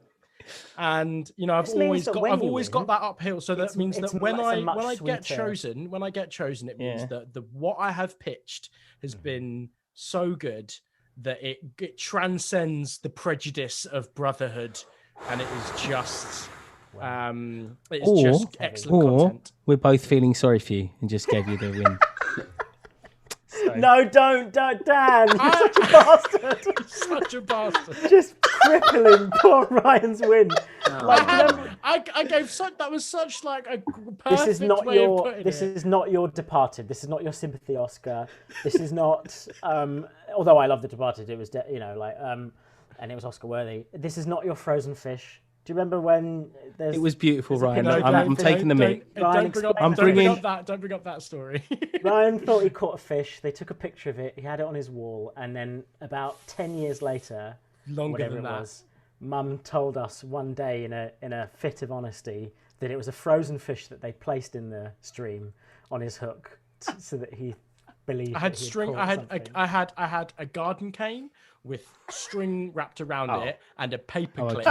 Speaker 4: And I've always got that uphill. So that means that when I get chosen, it means that what I have pitched has been so good that it transcends the prejudice of brotherhood, and it is just excellent content.
Speaker 1: We're both feeling sorry for you and just gave you the win. so.
Speaker 2: No, don't, Dan. You're such a bastard.
Speaker 4: Such a bastard.
Speaker 2: Just crippling poor Ryan's win.
Speaker 4: I gave such. That was such like a perfect
Speaker 2: This is not
Speaker 4: way of
Speaker 2: your.
Speaker 4: putting
Speaker 2: This
Speaker 4: it.
Speaker 2: is not your Departed. This is not your sympathy Oscar. This is not. Although I love the Departed, it was and it was Oscar worthy. This is not your Frozen Fish. Do you remember when there's?
Speaker 1: It was beautiful, Ryan.
Speaker 4: No,
Speaker 1: I'm taking the mic.
Speaker 2: Ryan,
Speaker 1: I'm bringing-
Speaker 4: Don't bring up that story.
Speaker 2: Ryan thought he caught a fish. They took a picture of it. He had it on his wall, and then about 10 years later,
Speaker 4: Longer
Speaker 2: whatever
Speaker 4: than
Speaker 2: it
Speaker 4: that.
Speaker 2: was, Mum told us one day in a fit of honesty that it was a frozen fish that they placed in the stream on his hook, so that he believed.
Speaker 4: I had
Speaker 2: that he
Speaker 4: string.
Speaker 2: caught
Speaker 4: I
Speaker 2: something.
Speaker 4: had a garden cane with string wrapped around it and a paper clip.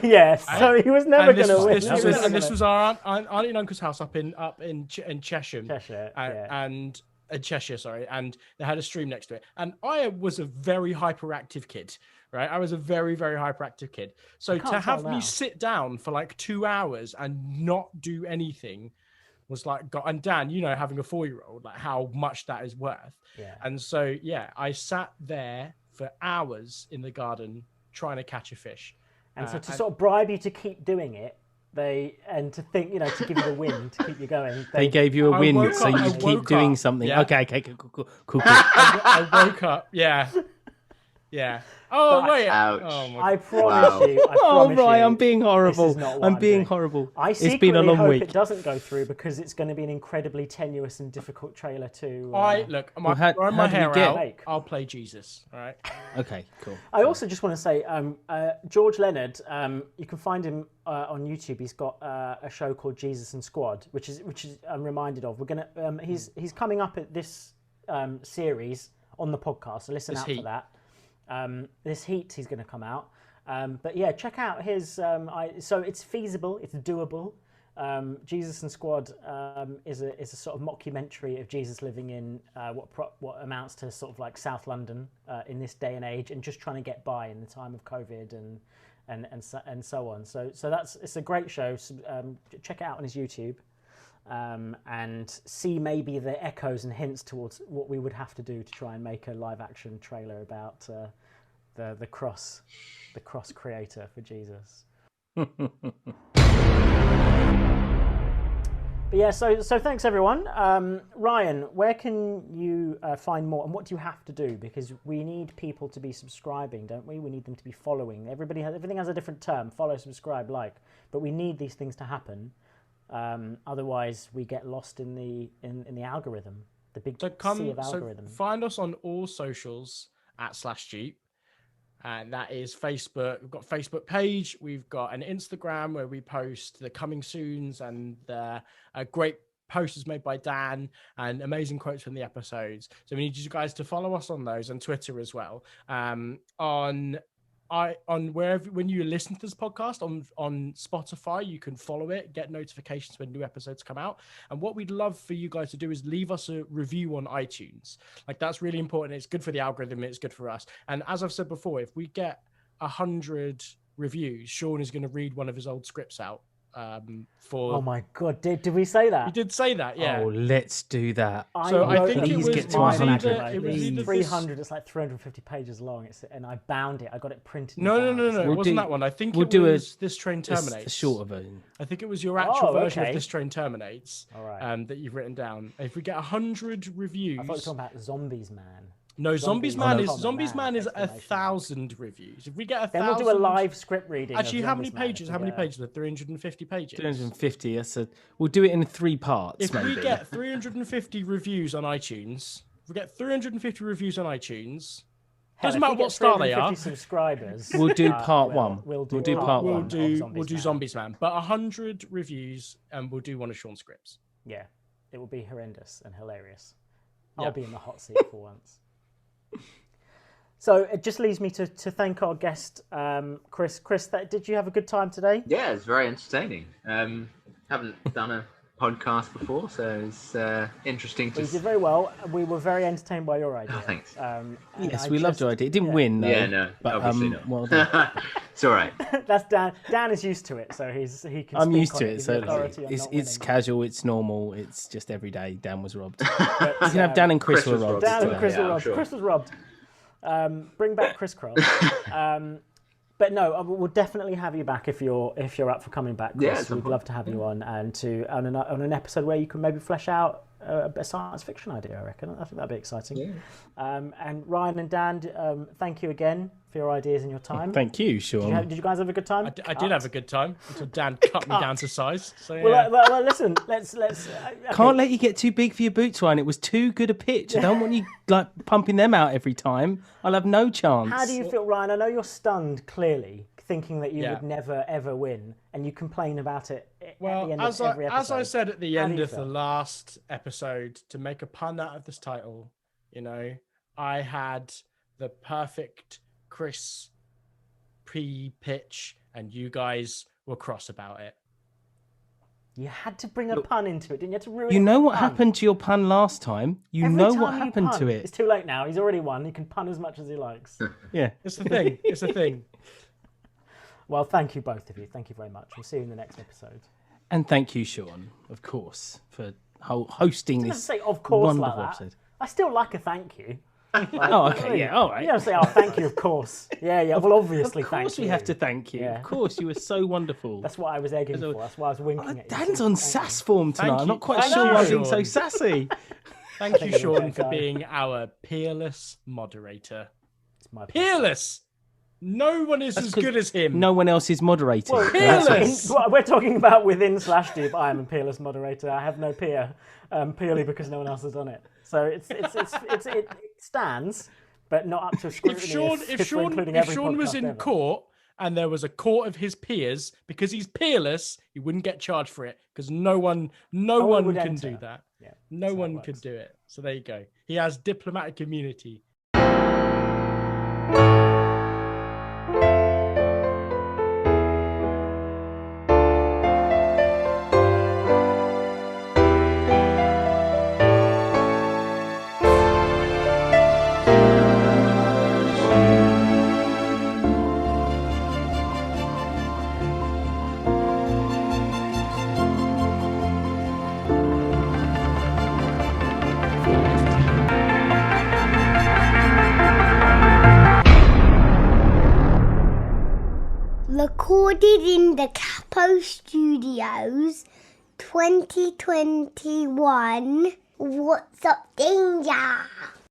Speaker 2: Yes, so he was never
Speaker 4: And this
Speaker 2: going to win.
Speaker 4: was, this was, and this was our auntie and uncle's house up in Cheshire.
Speaker 2: Cheshire, yeah.
Speaker 4: And Cheshire, sorry, and they had a stream next to it. And I was a very hyperactive kid, right? I was a very, very hyperactive kid. So to have me sit down for like 2 hours and not do anything was like, God, and Dan, you know, having a 4-year-old, like how much that is worth.
Speaker 2: Yeah.
Speaker 4: And so, yeah, I sat there for hours in the garden trying to catch a fish.
Speaker 2: And so to sort of bribe you to keep doing it, to give you the win, to keep you going.
Speaker 1: They gave you a win,
Speaker 4: woke
Speaker 1: so
Speaker 4: up- I
Speaker 1: you keep
Speaker 4: woke
Speaker 1: doing
Speaker 4: up,
Speaker 1: something.
Speaker 4: yeah.
Speaker 1: Okay, cool.
Speaker 4: I woke up, yeah. Oh, wait.
Speaker 3: Ouch.
Speaker 4: Oh, my
Speaker 2: I promise you. I
Speaker 1: Oh,
Speaker 2: promise
Speaker 1: Ryan,
Speaker 2: you,
Speaker 1: I'm being horrible.
Speaker 2: this is not what
Speaker 1: I'm being
Speaker 2: doing.
Speaker 1: horrible.
Speaker 2: I
Speaker 1: It's
Speaker 2: secretly
Speaker 1: been a long
Speaker 2: hope
Speaker 1: week.
Speaker 2: it doesn't go through because it's going to be an incredibly tenuous and difficult trailer to.
Speaker 4: Look, I'm
Speaker 1: Well, how
Speaker 4: growing my
Speaker 1: do we
Speaker 4: hair
Speaker 1: get-
Speaker 4: out. I'll play Jesus, all right?
Speaker 1: Okay, cool.
Speaker 2: I also just want to say, George Leonard. You can find him on YouTube. He's got a show called Jesus and Squad, which is I'm reminded of. We're gonna. He's coming up at this series on the podcast, so listen out for that. This Heat, he's going to come out. But yeah, check out his. So it's feasible, it's doable. Jesus and Squad is a sort of mockumentary of Jesus living in what amounts to sort of like South London in this day and age, and just trying to get by in the time of COVID and so on. So it's a great show. So, check it out on his YouTube. And see maybe the echoes and hints towards what we would have to do to try and make a live action trailer about the cross creator for Jesus. But yeah, so thanks everyone. Ryan, where can you find more, and what do you have to do? Because we need people to be subscribing, don't we? We need them to be following. Everything has a different term: follow, subscribe, like. But we need these things to happen. Otherwise, we get lost in the algorithm, the big sea of algorithm.
Speaker 4: So find us on all socials at /Dupe, and that is Facebook. We've got a Facebook page. We've got an Instagram where we post the coming soons and the great posters made by Dan and amazing quotes from the episodes. So we need you guys to follow us on those, and Twitter as well. On wherever, when you listen to this podcast on Spotify, you can follow it, get notifications when new episodes come out. And what we'd love for you guys to do is leave us a review on iTunes. Like, that's really important. It's good for the algorithm. It's good for us. And as I've said before, if we get 100 reviews, Sean is going to read one of his old scripts out.
Speaker 2: Oh my god, did we say that?
Speaker 4: You did say that, yeah.
Speaker 1: Oh, let's do that.
Speaker 4: So I think
Speaker 1: Please get to
Speaker 2: mine
Speaker 1: 100.
Speaker 2: actually.
Speaker 4: It was either
Speaker 2: 300. It's like 350 pages long. And I bound it. I got it printed.
Speaker 4: No. It wasn't
Speaker 1: do-
Speaker 4: that one. I think
Speaker 1: we'll
Speaker 4: it
Speaker 1: do
Speaker 4: was This Train
Speaker 1: It's
Speaker 4: Terminates.
Speaker 1: the shorter version.
Speaker 4: I think it was your actual version
Speaker 2: okay.
Speaker 4: of This Train Terminates.
Speaker 2: All right.
Speaker 4: That you've written down. If we get 100 reviews,
Speaker 2: I thought you were talking about Zombies Man.
Speaker 4: no, Zombies Man is
Speaker 2: Zombies Man,
Speaker 4: a
Speaker 2: exclamation mark.
Speaker 4: 1,000 reviews. If we get 1,000,
Speaker 2: Then we'll do a live script reading.
Speaker 4: Actually,
Speaker 2: of
Speaker 4: how many
Speaker 2: Zombies Man if
Speaker 4: pages?
Speaker 2: we
Speaker 4: How many
Speaker 2: get-
Speaker 4: pages? 350 pages.
Speaker 1: 350. We'll do it in 3 parts.
Speaker 4: If
Speaker 1: maybe.
Speaker 4: we get 350 reviews on iTunes, doesn't
Speaker 2: Hell, if
Speaker 4: matter
Speaker 2: we get
Speaker 4: what star they
Speaker 2: 350
Speaker 4: are.
Speaker 2: subscribers.
Speaker 1: We'll do part one.
Speaker 2: We'll do
Speaker 1: We'll do part
Speaker 4: We'll
Speaker 1: one.
Speaker 4: do Zombies Man, but 100 reviews, and we'll do one of Sean's scripts.
Speaker 2: Yeah, it will be horrendous and hilarious.
Speaker 4: Yeah.
Speaker 2: I'll be in the hot seat for once. So it just leaves me to thank our guest, Chris. Chris, did you have a good time today?
Speaker 3: Yeah, it's very entertaining. Haven't done a podcast before, so it's interesting to.
Speaker 2: You did very well. We were very entertained by your idea.
Speaker 3: Oh, thanks.
Speaker 1: Yes, we loved your idea. It didn't win, though.
Speaker 3: Yeah, no,
Speaker 1: but,
Speaker 3: obviously not.
Speaker 1: Well done.
Speaker 3: It's all right.
Speaker 2: That's Dan. Dan is used to it, so he can.
Speaker 1: I'm
Speaker 2: speak
Speaker 1: used
Speaker 2: on
Speaker 1: to
Speaker 2: it,
Speaker 1: it,
Speaker 2: give
Speaker 1: so
Speaker 2: the authority on
Speaker 1: it's
Speaker 2: not winning.
Speaker 1: casual, it's normal, it's just every day. Dan was robbed.
Speaker 2: But,
Speaker 1: You can have Dan and Chris were
Speaker 3: was
Speaker 1: robbed.
Speaker 3: robbed.
Speaker 2: Dan and
Speaker 1: today.
Speaker 2: Chris
Speaker 3: Yeah,
Speaker 2: were
Speaker 3: I'm
Speaker 2: robbed.
Speaker 3: sure.
Speaker 2: Chris was robbed. Bring back Criss-Cross. But no, we'll definitely have you back if you're up for coming back, Chris.
Speaker 3: Yeah, at some
Speaker 2: We'd
Speaker 3: point.
Speaker 2: love to have you on and on an episode where you can maybe flesh out a science fiction idea. I reckon. I think that'd be exciting.
Speaker 3: Yeah.
Speaker 2: And Ryan and Dan, thank you again for your ideas and your time.
Speaker 1: Thank you, Sean.
Speaker 2: Did you guys have a good time?
Speaker 4: I did have a good time until Dan cut me down to size. So yeah.
Speaker 2: Well, listen. Let's.
Speaker 1: Can't let you get too big for your boots, Ryan. It was too good a pitch. I don't want you pumping them out every time. I'll have no chance.
Speaker 2: How do you feel, Ryan? I know you're stunned, clearly, thinking that you
Speaker 4: Yeah.
Speaker 2: would never ever win, and you complain about it at the
Speaker 4: Well,
Speaker 2: end of every episode.
Speaker 4: as I said at the
Speaker 2: How do
Speaker 4: end
Speaker 2: you
Speaker 4: of the
Speaker 2: feel?
Speaker 4: last episode, to make a pun out of this title, I had the perfect Chris pre-pitch, and you guys were cross about it.
Speaker 2: You had to bring a pun into it, didn't you? Had to ruin
Speaker 1: You
Speaker 2: it
Speaker 1: know
Speaker 2: with
Speaker 1: what
Speaker 2: a pun.
Speaker 1: happened to your pun last time? You
Speaker 2: Every
Speaker 1: know
Speaker 2: time
Speaker 1: what
Speaker 2: you
Speaker 1: happened
Speaker 2: pun,
Speaker 1: to
Speaker 2: It's
Speaker 1: it.
Speaker 2: too late now. He's already won. He can pun as much as he likes.
Speaker 1: Yeah.
Speaker 4: It's the thing. It's the thing.
Speaker 2: Well, thank you both of you. Thank you very much. We'll see you in the next episode.
Speaker 1: And thank you, Sean, of course, for hosting
Speaker 2: You don't
Speaker 1: this
Speaker 2: say of course like
Speaker 1: wonderful
Speaker 2: that.
Speaker 1: episode.
Speaker 2: I still like a thank you.
Speaker 1: Oh, okay, yeah, all right.
Speaker 2: You don't say, oh, thank you, of course. Yeah. Well, obviously,
Speaker 1: Of
Speaker 2: thank
Speaker 1: course
Speaker 2: you.
Speaker 1: we have to thank you.
Speaker 2: Yeah.
Speaker 1: Of course, you were so wonderful.
Speaker 2: That's what I was egging for. That's why I was winking at you.
Speaker 1: Dan's on sass form tonight.
Speaker 4: Thank
Speaker 1: I'm
Speaker 4: you.
Speaker 1: not quite
Speaker 4: Thank
Speaker 1: sure
Speaker 4: you,
Speaker 1: why I'm being so
Speaker 4: Sean.
Speaker 1: sassy.
Speaker 4: Thank you,
Speaker 2: you're
Speaker 4: Sean,
Speaker 2: that
Speaker 4: for
Speaker 2: guy.
Speaker 4: being our peerless moderator.
Speaker 2: It's my
Speaker 4: Peerless! No one is as
Speaker 1: 'cause
Speaker 4: good as him.
Speaker 1: No one else is moderating.
Speaker 2: Well,
Speaker 4: Peerless!
Speaker 2: we're talking about within /Dupe. I am a peerless moderator. I have no peer, purely because no one else has done it. So it stands, but not up to scrutiny.
Speaker 4: If Sean was in court and there was a court of his peers, because he's peerless, he wouldn't get charged for it because no one
Speaker 2: would
Speaker 4: can
Speaker 2: enter.
Speaker 4: do that.
Speaker 2: Yeah,
Speaker 4: No
Speaker 2: that's how it
Speaker 4: one
Speaker 2: works.
Speaker 4: could do it. So there you go. He has diplomatic immunity.
Speaker 5: Recorded in the Capo Studios, 2021. What's up, danger?